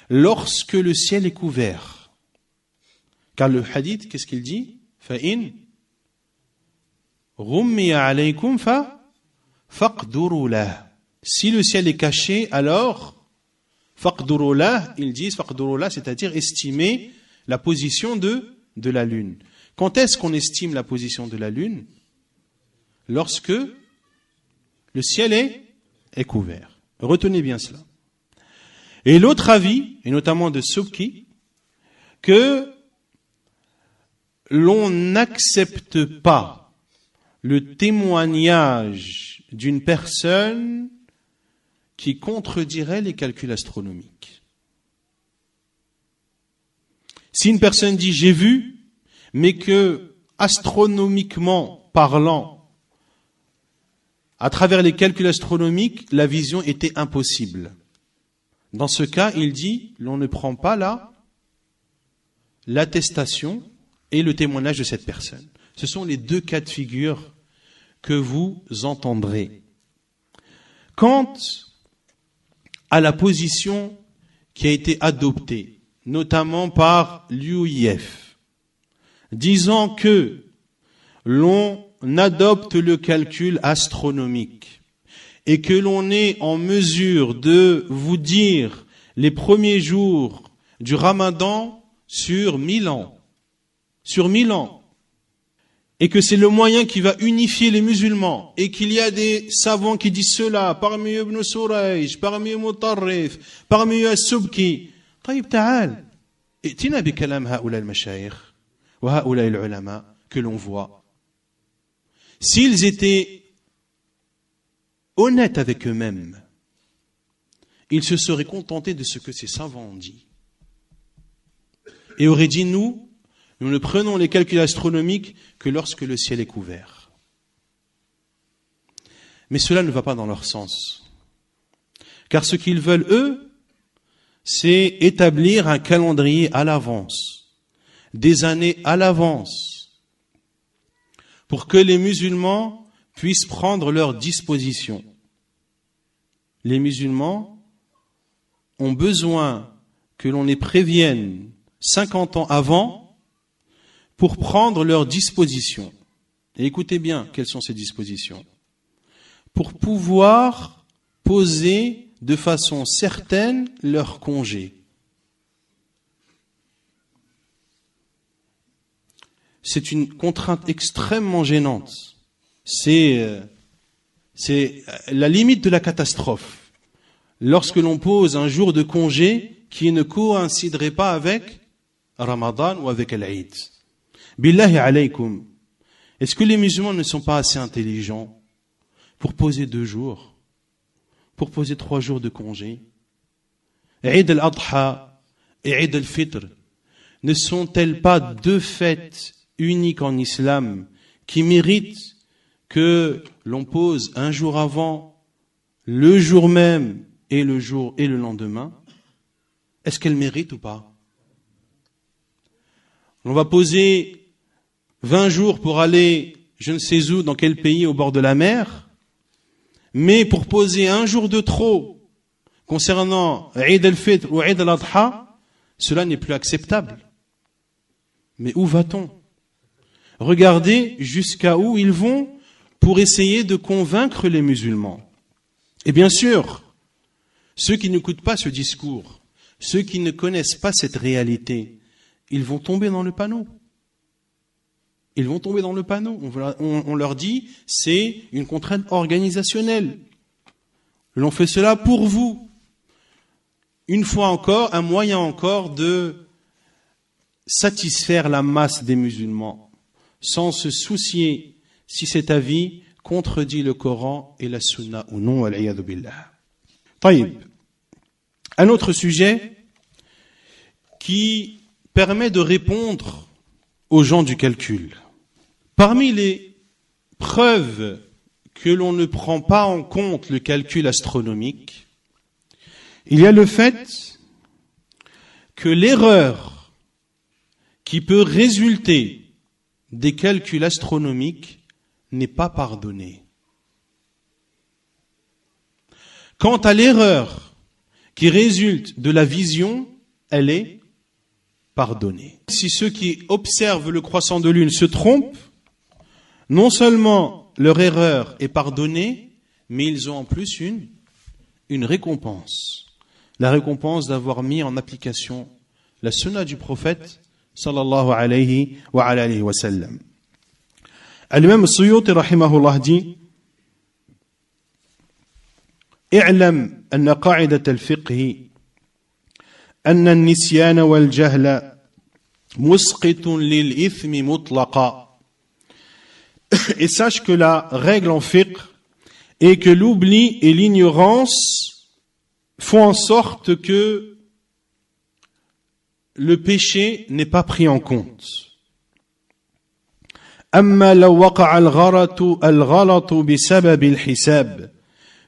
lorsque le ciel est couvert. Car le hadith, qu'est-ce qu'il dit? فَإِنْ غُمِّيَ عَلَيْكُمْ فَقْدُرُوا لَهُ. Si le ciel est caché, alors faqduru lah, ils disent faqduru lah, c'est-à-dire estimer la position de la lune. Quand est-ce qu'on estime la position de la lune? Lorsque le ciel est couvert. Retenez bien cela. Et l'autre avis, et notamment de Subki, que l'on n'accepte pas le témoignage d'une personne qui contredirait les calculs astronomiques. Si une personne dit « j'ai vu », mais que, astronomiquement parlant, à travers les calculs astronomiques, la vision était impossible. Dans ce cas, il dit « l'on ne prend pas l'attestation et le témoignage de cette personne ». Ce sont les deux cas de figure que vous entendrez. Quant à la position qui a été adoptée, notamment par l'UIF, disant que l'on adopte le calcul astronomique et que l'on est en mesure de vous dire les premiers jours du Ramadan sur 1000 ans, sur 1000 ans, et que c'est le moyen qui va unifier les musulmans, et qu'il y a des savants qui disent cela, parmi eux Ibn Surayj, parmi eux Mutarrif, parmi eux As-Subki. طيب تعال ائتنا بكلام هؤلاء المشايخ وهؤلاء العلماء que l'on voit. S'ils étaient honnêtes avec eux-mêmes, ils se seraient contentés de ce que ces savants ont dit. Et auraient dit, nous ne prenons les calculs astronomiques que lorsque le ciel est couvert. Mais cela ne va pas dans leur sens. Car ce qu'ils veulent, eux, c'est établir un calendrier à l'avance, des années à l'avance, pour que les musulmans puissent prendre leurs dispositions. Les musulmans ont besoin que l'on les prévienne 50 ans avant pour prendre leurs dispositions. Et écoutez bien, quelles sont ces dispositions? Pour pouvoir poser de façon certaine leur congé. C'est une contrainte extrêmement gênante. C'est la limite de la catastrophe. Lorsque l'on pose un jour de congé qui ne coïnciderait pas avec Ramadan ou avec l'Aïd. Billahi alaykum. Est-ce que les musulmans ne sont pas assez intelligents pour poser 2 jours, pour poser 3 jours de congé? Eid al-Adha et Eid al-Fitr ne sont-elles pas 2 fêtes uniques en islam qui méritent que l'on pose un jour avant, le jour même et le lendemain? Est-ce qu'elles méritent ou pas? On va poser 20 jours pour aller je ne sais où, dans quel pays, au bord de la mer, mais pour poser un jour de trop concernant Eid al-Fitr ou Eid al-Adha, cela n'est plus acceptable. Mais où va-t-on? Regardez jusqu'à où ils vont pour essayer de convaincre les musulmans. Et bien sûr, ceux qui n'écoutent pas ce discours, ceux qui ne connaissent pas cette réalité, ils vont tomber dans le panneau. Ils vont tomber dans le panneau. On leur dit, c'est une contrainte organisationnelle. L'on fait cela pour vous. Une fois encore, un moyen encore de satisfaire la masse des musulmans, sans se soucier si cet avis contredit le Coran et la Sunna ou non, al-iyadu billah. Taïb. Un autre sujet qui permet de répondre aux gens du calcul. Parmi les preuves que l'on ne prend pas en compte le calcul astronomique, il y a le fait que l'erreur qui peut résulter des calculs astronomiques n'est pas pardonnée. Quant à l'erreur qui résulte de la vision, elle est pardonnée. Si ceux qui observent le croissant de lune se trompent, non seulement leur erreur est pardonnée, mais ils ont en plus une récompense. La récompense d'avoir mis en application la sunna du prophète sallallahu alayhi wa alayhi wa sallam. Al-Imam As-Suyuti rahimahullah dit: اعلم أن قاعدة الفقه أن النسيان والجهل مسقط للإثم مطلقا. Et sache que la règle en fiqh est que l'oubli et l'ignorance font en sorte que le péché n'est pas pris en compte. أما لو وقع الغلط بسبب الحساب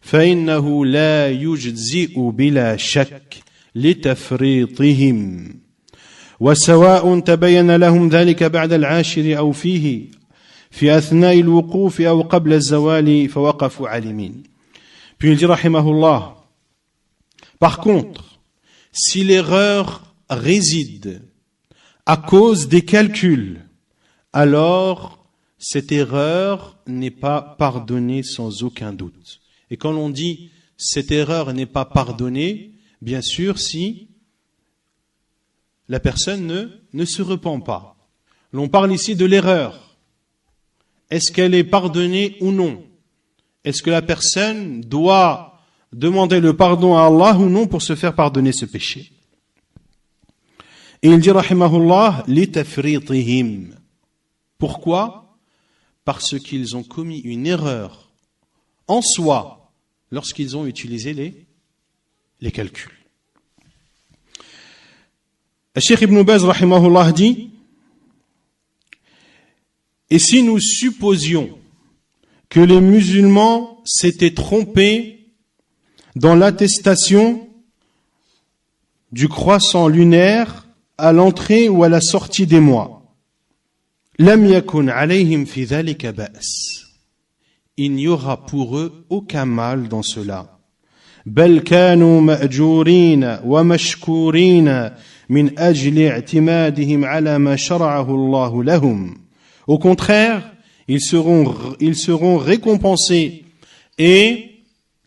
فإنه لا يجزئ بلا شك لتفريطهم وسواء تبين لهم ذلك بعد العاشر أو فيه في أثناء الوقوف أو قبل الزوال فوقفوا عالمين. Puis il dit rahimahullah, par contre, si l'erreur réside à cause des calculs, alors cette erreur n'est pas pardonnée sans aucun doute. Et quand on dit cette erreur n'est pas pardonnée, bien sûr si la personne ne se repent pas. L'on parle ici de l'erreur. Est-ce qu'elle est pardonnée ou non? Est-ce que la personne doit demander le pardon à Allah ou non pour se faire pardonner ce péché? Et il dit, rahimahullah, litafritihim. Pourquoi? Parce qu'ils ont commis une erreur en soi lorsqu'ils ont utilisé les calculs. Le Cheikh Ibn Baz, rahimahullah, dit, et si nous supposions que les musulmans s'étaient trompés dans l'attestation du croissant lunaire à l'entrée ou à la sortie des mois, lam yakun alayhim fi dhalika ba's. Il n'y aura pour eux aucun mal dans cela. Bal kanu ma'jurin wa mashkurin min ajli i'timadihim ala ma shara'ahu Allah lahum. Au contraire, ils seront récompensés et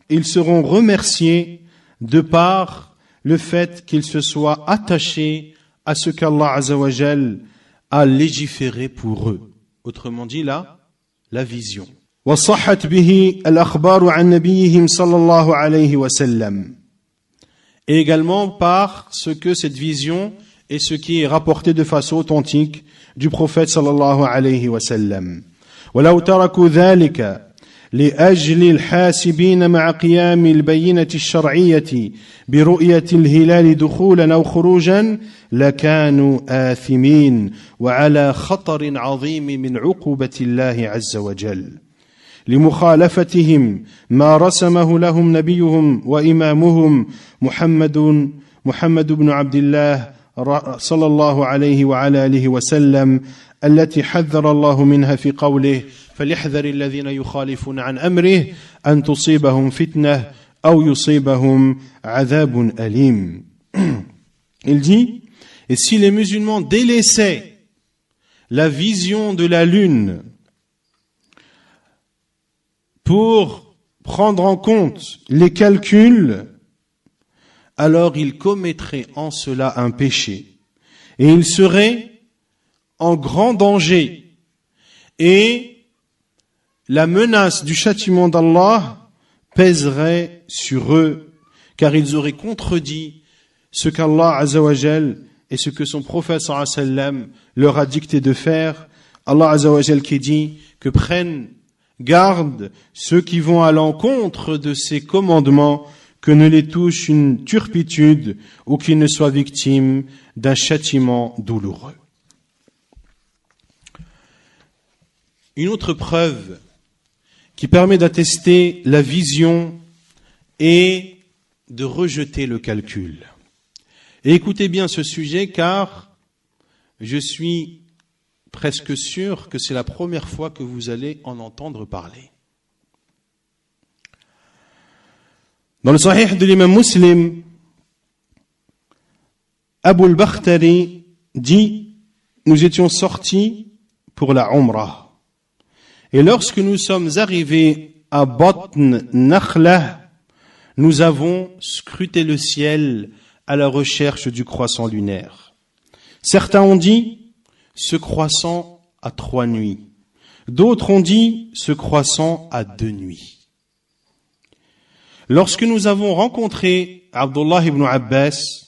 ils seront remerciés de par le fait qu'ils se soient attachés à ce qu'Allah Azza wa Jal a légiféré pour eux. Autrement dit, la vision. وصحت به الأخبار عن نبيهم صلى الله عليه وسلم. Et également par ce que cette vision et ce qui est rapporté de façon authentique du prophète sallallahu alayhi wa sallam. ولو تركوا ذلك لأجل الحاسبين مع قيام البينة الشرعية برؤية الهلال دخولا أو خروجا لكانوا آثمين وعلى خطر عظيم من عقوبة الله عز وجل لمخالفتهم ما رسمه لهم نبيهم وإمامهم محمد بن عبد الله صلى الله عليه وعلى آله وسلم التي حذر الله منها في قوله فليحذر الذين يخالفون عن أمره أن تصيبهم فتنة أو يصيبهم عذاب أليم. Il dit, et si les musulmans délaissaient la vision de la lune pour prendre en compte les calculs, alors ils commettraient en cela un péché et ils seraient en grand danger et la menace du châtiment d'Allah pèserait sur eux car ils auraient contredit ce qu'Allah Azza wa Jal et ce que son prophète sallallahu alayhi wa sallam leur a dicté de faire. Allah Azza wa Jal qui dit que prennent garde ceux qui vont à l'encontre de ces commandements, que ne les touche une turpitude ou qu'ils ne soient victimes d'un châtiment douloureux. Une autre preuve qui permet d'attester la vision est de rejeter le calcul. Et écoutez bien ce sujet car je suis presque sûr que c'est la première fois que vous allez en entendre parler. Dans le Sahih de l'imam Muslim, Abu al-Bakhtari dit, nous étions sortis pour la Umrah. Et lorsque nous sommes arrivés à Batn Nakhla, nous avons scruté le ciel à la recherche du croissant lunaire. Certains ont dit, ce croissant a 3 nuits. D'autres ont dit, ce croissant a 2 nuits. Lorsque nous avons rencontré Abdullah ibn Abbas,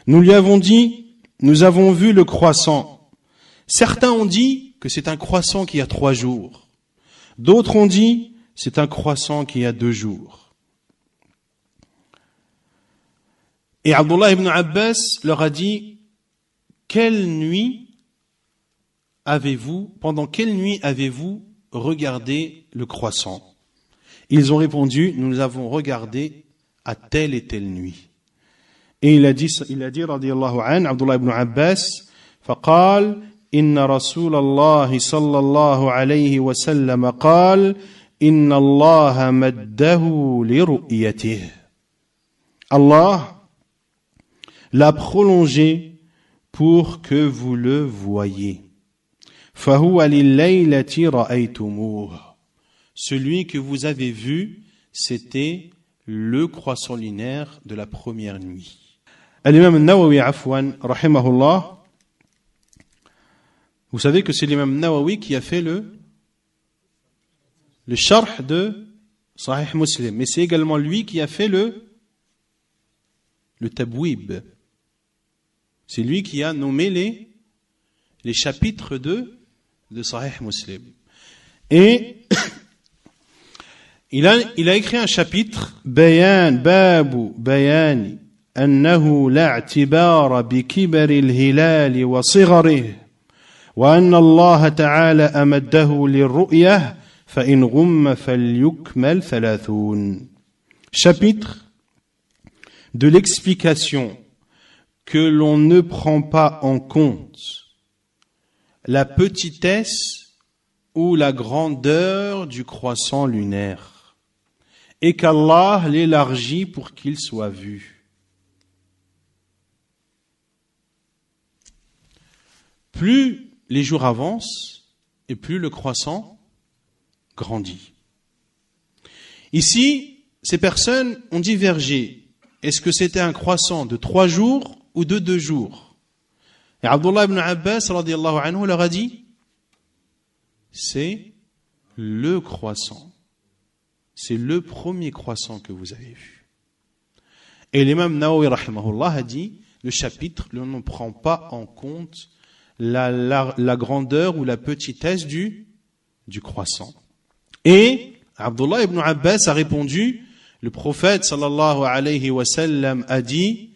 nous lui avons dit, nous avons vu le croissant. Certains ont dit que c'est un croissant qui a 3 jours. D'autres ont dit, c'est un croissant qui a 2 jours. Et Abdullah ibn Abbas leur a dit, pendant quelle nuit avez-vous regardé le croissant? Ils ont répondu, nous avons regardé à telle et telle nuit. Et il a dit radiyallahu anhu, Abdullah ibn Abbas, فقال إن رسول الله صلى الله عليه وسلم قال إن الله مده لرؤيته. Allah l'a prolongé pour que vous le voyiez. فهو لليلة رأيتموه. Celui que vous avez vu, c'était le croissant lunaire de la première nuit. Al-Imam al-Nawawi, afwan, rahimahullah, Vous savez que c'est l'imam Nawawi qui a fait le sharh de Sahih Muslim. Mais c'est également lui qui a fait le tabwib. C'est lui qui a nommé les chapitres de Sahih Muslim. Et il a écrit un chapitre, Babu Bayani أنه لا اعتبار بكبر الهلال وصغره وأن الله تعالى أمده للرؤية فإن غم فليكمل 30. Chapitre de l'explication que l'on ne prend pas en compte la petitesse ou la grandeur du croissant lunaire et qu'Allah l'élargit pour qu'il soit vu. Plus les jours avancent et plus le croissant grandit. Ici, ces personnes ont divergé. Est-ce que c'était un croissant de 3 jours ou de 2 jours? Et Abdullah ibn Abbas radiyallahu anhu leur a dit, c'est le croissant. C'est le premier croissant que vous avez vu. Et l'imam Nawawi rahimahullah a dit, le chapitre ne prend pas en compte la grandeur ou la petitesse du croissant. Et Abdullah ibn Abbas a répondu, le prophète sallallahu alayhi wa sallam a dit,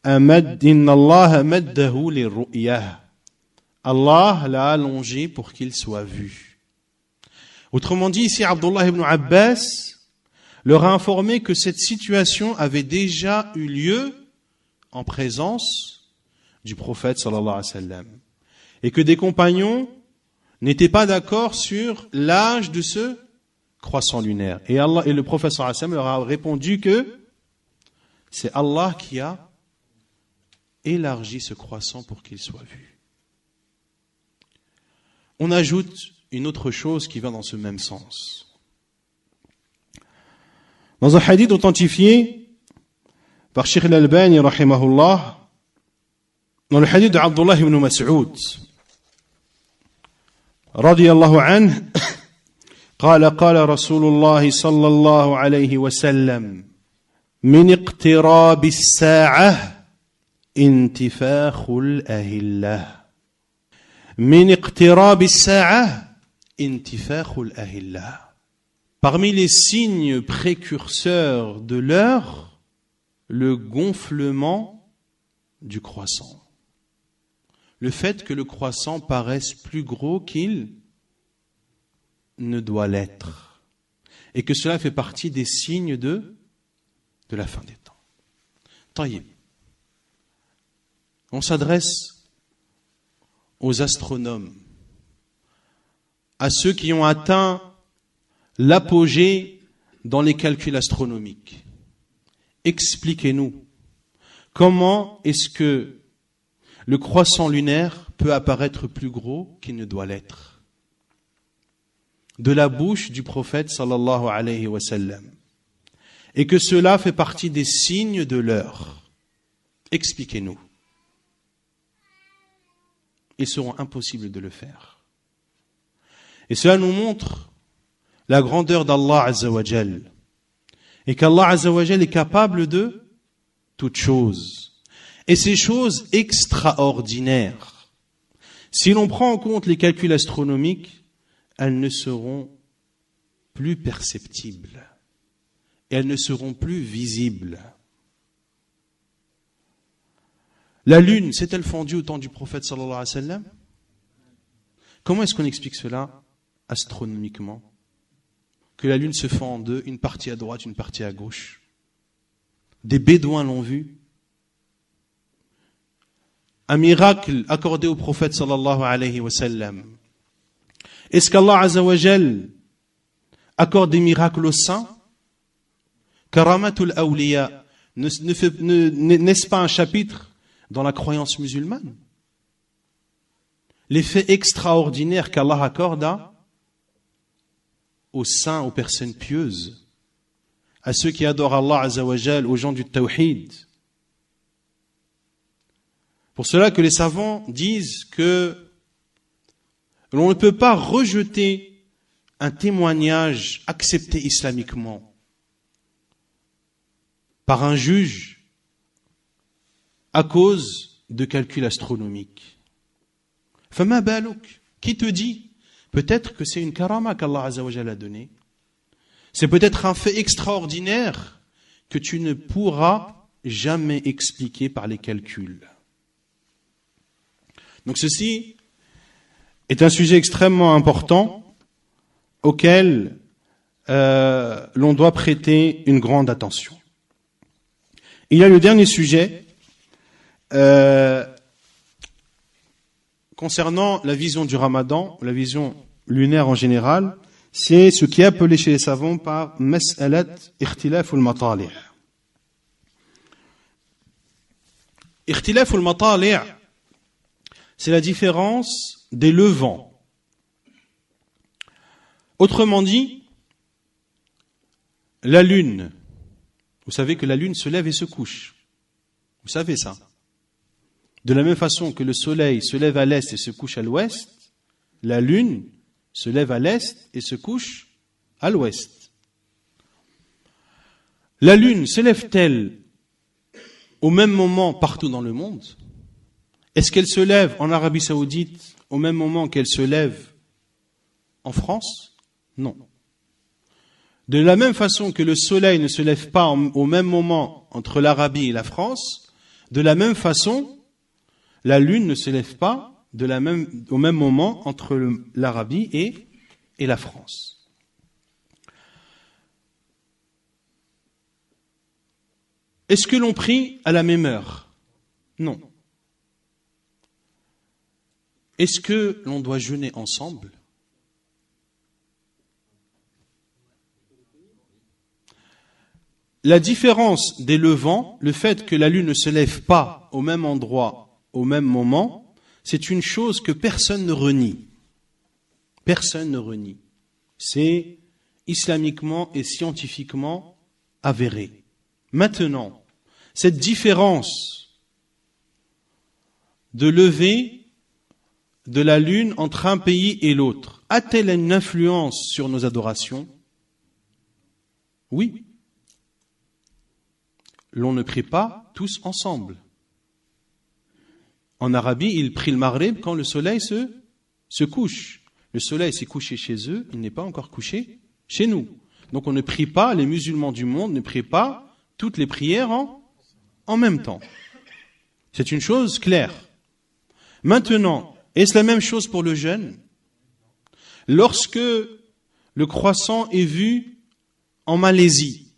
Inna Allah maddahu lirru'yah. Allah l'a allongé pour qu'il soit vu. Autrement dit, ici Abdullah ibn Abbas leur a informé que cette situation avait déjà eu lieu en présence du prophète sallallahu alayhi wa sallam. Et que des compagnons n'étaient pas d'accord sur l'âge de ce croissant lunaire. Et le prophète sallallahu alayhi wa sallam leur a répondu que c'est Allah qui a élargi ce croissant pour qu'il soit vu. On ajoute une autre chose qui va dans ce même sens. Dans un hadith authentifié par Sheikh al-Albani rahimahullah, dans le hadith d'Abdullah ibn Mas'ud رضي الله عنه قال رسول الله صلى الله عليه وسلم من اقتراب الساعة انتفاخ الأهلة من اقتراب الساعة انتفاخ الأهلة. Parmi les signes précurseurs de l'heure, le gonflement du croissant. Le fait que le croissant paraisse plus gros qu'il ne doit l'être. Et que cela fait partie des signes de la fin des temps. Taïb. On s'adresse aux astronomes, à ceux qui ont atteint l'apogée dans les calculs astronomiques. Expliquez-nous, comment est-ce que le croissant lunaire peut apparaître plus gros qu'il ne doit l'être? De la bouche du prophète sallallahu alayhi wa sallam. Et que cela fait partie des signes de l'heure. Expliquez-nous. Ils seront impossibles de le faire. Et cela nous montre la grandeur d'Allah Azza wa Jal. Et qu'Allah Azza wa Jal est capable de toutes choses. Et ces choses extraordinaires, si l'on prend en compte les calculs astronomiques, elles ne seront plus perceptibles. Et elles ne seront plus visibles. La lune s'est-elle fendue au temps du prophète sallallahu alayhi wa sallam? Comment est-ce qu'on explique cela astronomiquement? Que la lune se fend en deux, une partie à droite, une partie à gauche. Des bédouins l'ont vu. Un miracle accordé au prophète sallallahu alayhi wa sallam. Est-ce qu'Allah Azza wa Jal accorde des miracles aux saints? Karamatul awliya, n'est-ce pas un chapitre dans la croyance musulmane? L'effet extraordinaire qu'Allah accorde aux saints, aux personnes pieuses, à ceux qui adorent Allah Azza wa Jal, aux gens du tawhid. Pour cela que les savants disent que l'on ne peut pas rejeter un témoignage accepté islamiquement par un juge à cause de calculs astronomiques. Fama balouk, qui te dit? Peut-être que c'est une karama qu'Allah Azza wa Jalla a donnée. C'est peut-être un fait extraordinaire que tu ne pourras jamais expliquer par les calculs. Donc ceci est un sujet extrêmement important auquel l'on doit prêter une grande attention. Il y a le dernier sujet concernant la vision du Ramadan, la vision lunaire en général, c'est ce qui est appelé chez les savants par mas'alat ikhtilaf al-matali'. Ikhtilaf al-matali', c'est la différence des levants. Autrement dit, la lune, vous savez que la lune se lève et se couche. Vous savez ça. De la même façon que le soleil se lève à l'est et se couche à l'ouest, la lune se lève à l'est et se couche à l'ouest. La lune se lève-t-elle au même moment partout dans le monde? Est-ce qu'elle se lève en Arabie Saoudite au même moment qu'elle se lève en France? Non. De la même façon que le soleil ne se lève pas au même moment entre l'Arabie et la France, de la même façon, la lune ne se lève pas au même moment entre l'Arabie et la France. Est-ce que l'on prie à la même heure? Non. Est-ce que l'on doit jeûner ensemble? La différence des levants, le fait que la lune ne se lève pas au même endroit, au même moment, c'est une chose que personne ne renie. Personne ne renie. C'est islamiquement et scientifiquement avéré. Maintenant, cette différence de lever de la lune entre un pays et l'autre, a-t-elle une influence sur nos adorations? Oui. L'on ne prie pas tous ensemble. En Arabie, ils prient le maghrib quand le soleil se couche. Le soleil s'est couché chez eux, il n'est pas encore couché chez nous. Donc on ne prie pas, les musulmans du monde ne prient pas toutes les prières en même temps. C'est une chose claire. Maintenant, est-ce la même chose pour le jeûne? Lorsque le croissant est vu en Malaisie,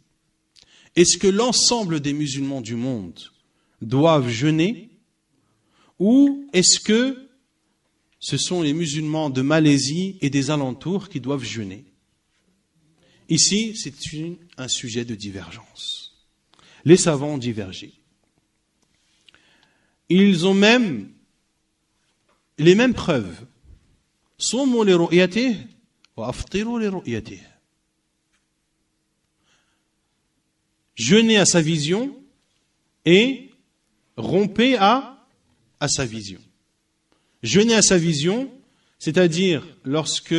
est-ce que l'ensemble des musulmans du monde doivent jeûner? Ou est-ce que ce sont les musulmans de Malaisie et des alentours qui doivent jeûner? Ici, c'est un sujet de divergence. Les savants ont divergé. Ils ont même les mêmes preuves. Sumu li ru'yatihi wa aftiru li ru'yatihi. Jeûnez à sa vision et rompez à sa vision. Jeûner à sa vision, c'est-à-dire lorsque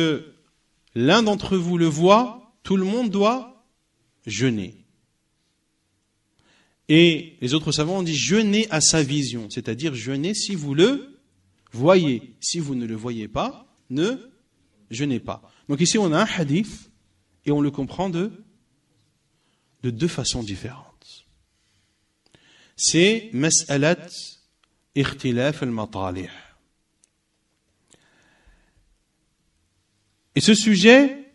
l'un d'entre vous le voit, tout le monde doit jeûner. Et les autres savants ont dit jeûner à sa vision, c'est-à-dire jeûner si vous le voyez. Si vous ne le voyez pas, ne jeûnez pas. Donc ici on a un hadith et on le comprend de deux façons différentes. C'est mas'alat ikhtilaf al-matali'. Et ce sujet,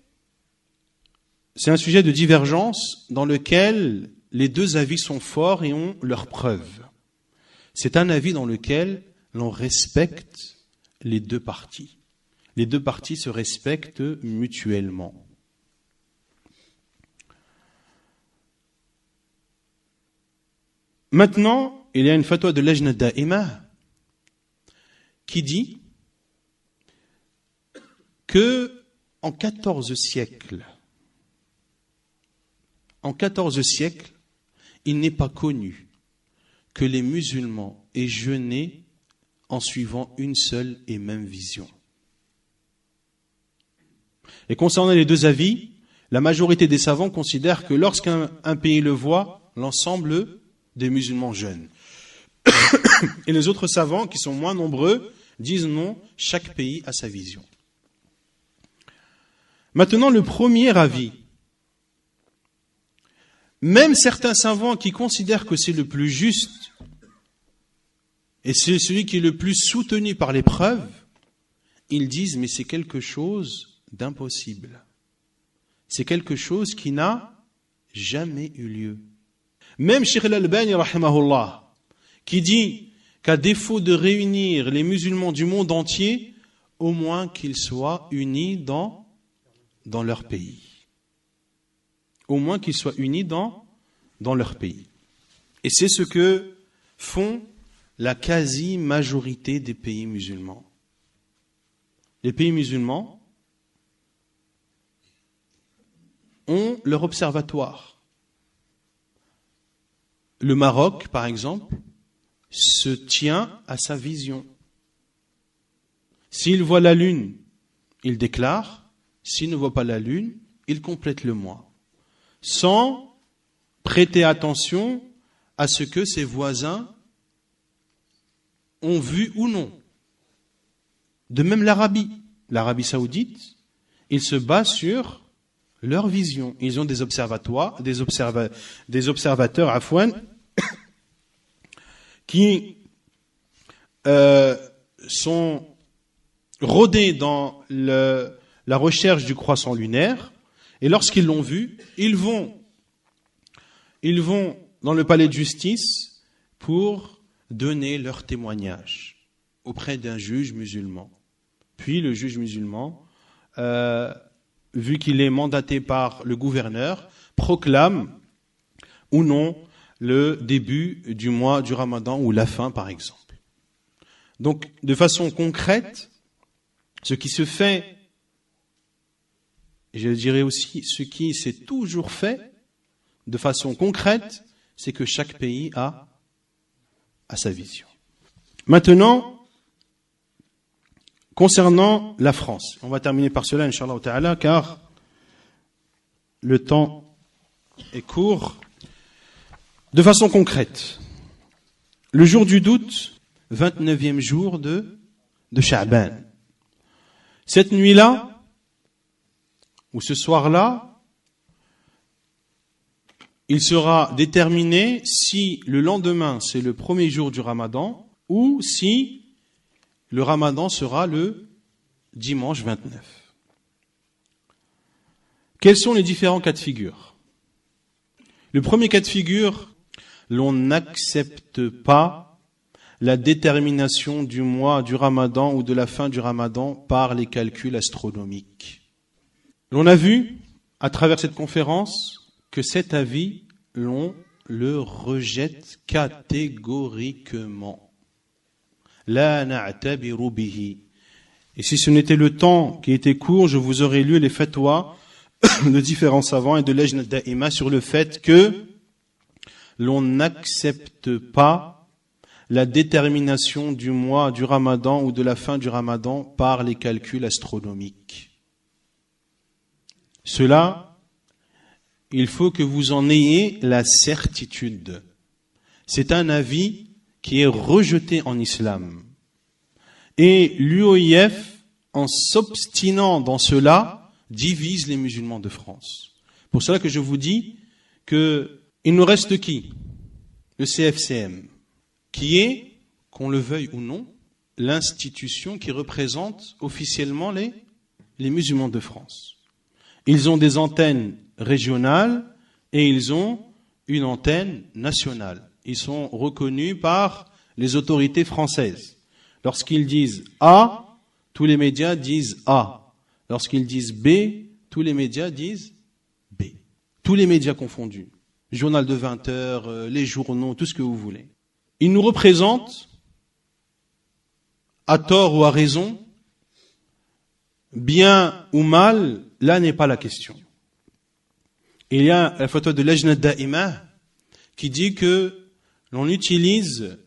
c'est un sujet de divergence dans lequel les deux avis sont forts et ont leurs preuves. C'est un avis dans lequel l'on respecte les deux parties. Les deux parties se respectent mutuellement. Maintenant, il y a une fatwa de Lajna Da'ima qui dit que en 14 siècles, il n'est pas connu que les musulmans aient jeûné en suivant une seule et même vision. Et concernant les deux avis, la majorité des savants considèrent que lorsqu'un pays le voit, l'ensemble des musulmans jeûnent. Et les autres savants, qui sont moins nombreux, disent non, chaque pays a sa vision. Maintenant, le premier avis. Même certains savants qui considèrent que c'est le plus juste, et c'est celui qui est le plus soutenu par les preuves, ils disent, mais c'est quelque chose d'impossible. C'est quelque chose qui n'a jamais eu lieu. Même Cheikh Al-Albani, rahimahullah, qui dit qu'à défaut de réunir les musulmans du monde entier, au moins qu'ils soient unis dans leur pays. Au moins qu'ils soient unis dans leur pays. Et c'est ce que font la quasi-majorité des pays musulmans. Les pays musulmans ont leur observatoire. Le Maroc, par exemple, se tient à sa vision. S'il voit la lune, il déclare. S'il ne voit pas la lune, il complète le mois. Sans prêter attention à ce que ses voisins ont vu ou non. De même l'Arabie saoudite, ils se basent sur leur vision. Ils ont des observatoires, des observateurs afouan, qui sont rodés dans la recherche du croissant lunaire, et lorsqu'ils l'ont vu, ils vont dans le palais de justice pour donner leur témoignage auprès d'un juge musulman. Puis le juge musulman, vu qu'il est mandaté par le gouverneur, proclame ou non le début du mois du Ramadan ou la fin, par exemple. Donc, de façon concrète, ce qui se fait, et je dirais aussi ce qui s'est toujours fait, de façon concrète, c'est que chaque pays a sa vision. Maintenant, concernant la France, on va terminer par cela, Inch'Allah ta'ala, car le temps est court. De façon concrète, le jour du doute, 29e jour de Sha'ban. Cette nuit-là, ou ce soir-là, il sera déterminé si le lendemain c'est le premier jour du Ramadan ou si le Ramadan sera le dimanche 29. Quels sont les différents cas de figure? Le premier cas de figure, l'on n'accepte pas la détermination du mois du Ramadan ou de la fin du Ramadan par les calculs astronomiques. L'on a vu, à travers cette conférence, que cet avis, l'on le rejette catégoriquement. La na'tabiru bihi. Et si ce n'était le temps qui était court, je vous aurais lu les fatwas de différents savants et de Lajna Da'ima sur le fait que l'on n'accepte pas la détermination du mois du Ramadan ou de la fin du Ramadan par les calculs astronomiques. Cela, il faut que vous en ayez la certitude. C'est un avis qui est rejeté en islam. Et l'UOIF, en s'obstinant dans cela, divise les musulmans de France. Pour cela que je vous dis que il nous reste qui? Le CFCM, qui est, qu'on le veuille ou non, l'institution qui représente officiellement les musulmans de France. Ils ont des antennes régionales et ils ont une antenne nationale. Ils sont reconnus par les autorités françaises. Lorsqu'ils disent A, tous les médias disent A. Lorsqu'ils disent B, tous les médias disent B. Tous les médias confondus. Journal de 20 heures, les journaux, tout ce que vous voulez. Ils nous représentent, à tort ou à raison, bien ou mal, là n'est pas la question. Il y a la fatwa de Lajna Da'ima qui dit que l'on utilise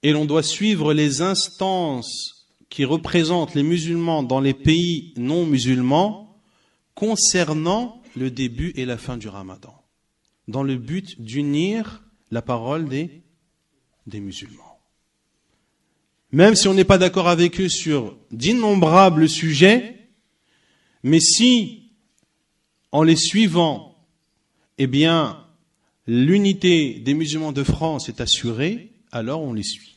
et l'on doit suivre les instances qui représentent les musulmans dans les pays non musulmans concernant le début et la fin du Ramadan, dans le but d'unir la parole des musulmans. Même si on n'est pas d'accord avec eux sur d'innombrables sujets, mais si, en les suivant, eh bien, l'unité des musulmans de France est assurée, alors on les suit.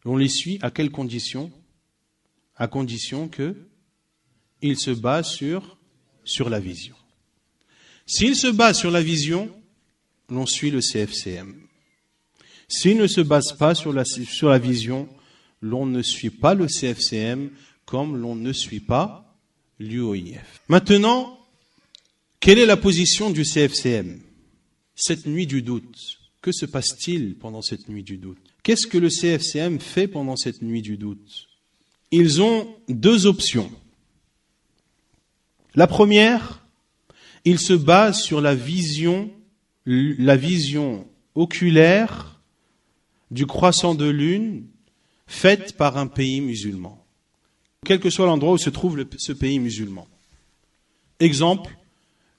On les suit à quelles conditions? À condition qu'ils se basent sur la vision. S'ils se basent sur la vision, l'on suit le CFCM. S'ils ne se basent pas sur la vision, l'on ne suit pas le CFCM comme l'on ne suit pas l'UOIF. Maintenant, quelle est la position du CFCM? Cette nuit du doute, que se passe-t-il pendant cette nuit du doute? Qu'est-ce que le CFCM fait pendant cette nuit du doute? Ils ont deux options. La première, ils se basent sur la vision oculaire du croissant de lune faite par un pays musulman, quel que soit l'endroit où se trouve ce pays musulman. Exemple,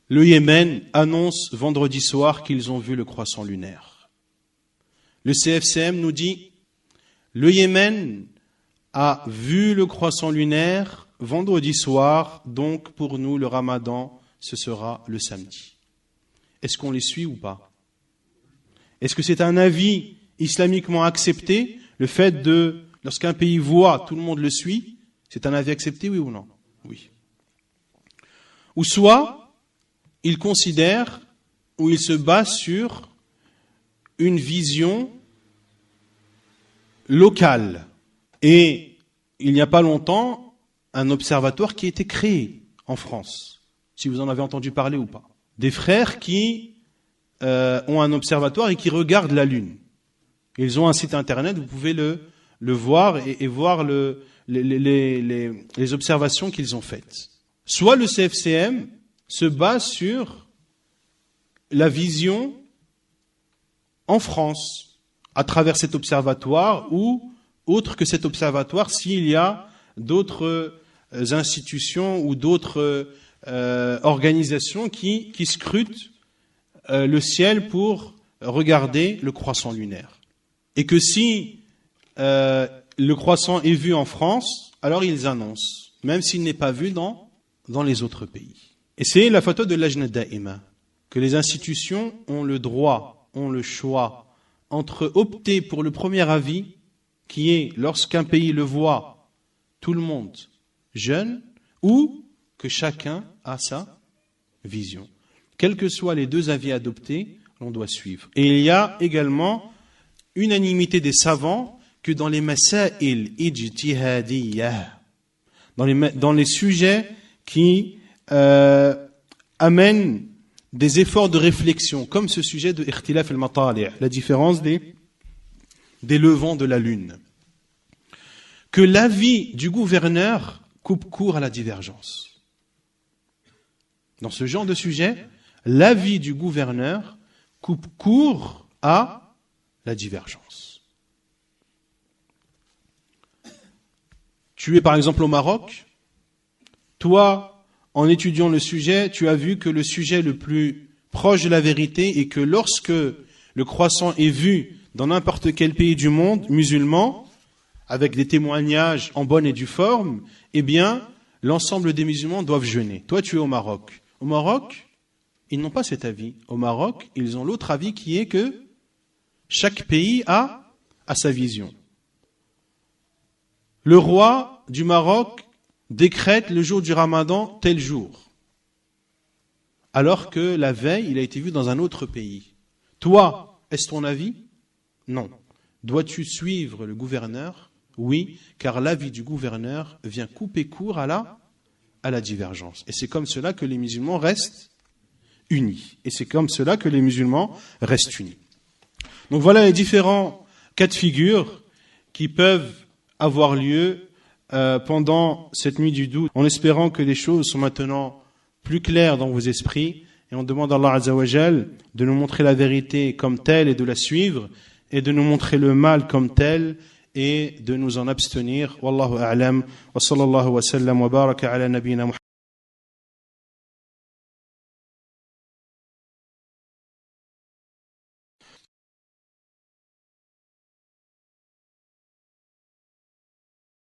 le Yémen annonce vendredi soir qu'ils ont vu le croissant lunaire. Le CFCM nous dit, le Yémen a vu le croissant lunaire vendredi soir, donc pour nous le Ramadan, ce sera le samedi. Est-ce qu'on les suit ou pas? Est-ce que c'est un avis islamiquement accepté, le fait de, lorsqu'un pays voit, tout le monde le suit, c'est un avis accepté, oui ou non? Oui. Ou soit, il considère, ou il se base sur une vision locale. Et il n'y a pas longtemps, un observatoire qui a été créé en France, si vous en avez entendu parler ou pas. Des frères qui ont un observatoire et qui regardent la Lune. Ils ont un site internet, vous pouvez le voir et voir les observations qu'ils ont faites. Soit le CFCM se base sur la vision en France, à travers cet observatoire, ou autre que cet observatoire, s'il y a d'autres institutions ou d'autres organisations qui scrutent le ciel pour regarder le croissant lunaire. Et que si le croissant est vu en France, alors ils annoncent, même s'il n'est pas vu dans les autres pays. Et c'est la fatwa de Lajna Da'ima, que les institutions ont le droit, ont le choix entre opter pour le premier avis, qui est lorsqu'un pays le voit, tout le monde jeûne, ou que chacun a sa vision. Quels que soient les deux avis adoptés, on doit suivre. Et il y a également unanimité des savants que dans les masail ijtihadiyah, dans les sujets qui amènent des efforts de réflexion, comme ce sujet de ikhtilaf al-matali', la différence des levants de la lune, que l'avis du gouverneur coupe court à la divergence. Dans ce genre de sujet, l'avis du gouverneur coupe court à la divergence. Tu es par exemple au Maroc, toi, en étudiant le sujet, tu as vu que le sujet le plus proche de la vérité est que lorsque le croissant est vu dans n'importe quel pays du monde musulman, avec des témoignages en bonne et due forme, eh bien, l'ensemble des musulmans doivent jeûner. Toi, tu es au Maroc. Au Maroc, ils n'ont pas cet avis. Au Maroc, ils ont l'autre avis qui est que chaque pays a sa vision. Le roi du Maroc décrète le jour du Ramadan tel jour, alors que la veille, il a été vu dans un autre pays. Toi, est-ce ton avis? Non. Dois-tu suivre le gouverneur? Oui, car l'avis du gouverneur vient couper court à la divergence. Et c'est comme cela que les musulmans restent unis. Et c'est comme cela que les musulmans restent unis. Donc voilà les différents cas de figure qui peuvent avoir lieu pendant cette nuit du doute, en espérant que les choses sont maintenant plus claires dans vos esprits, et on demande à Allah Azza wa Jal de nous montrer la vérité comme telle et de la suivre, et de nous montrer le mal comme tel et de nous en abstenir. Wallahu a'lam. Wa sallallahu wa sallam wa baraka ala nabiyyina Muhammad.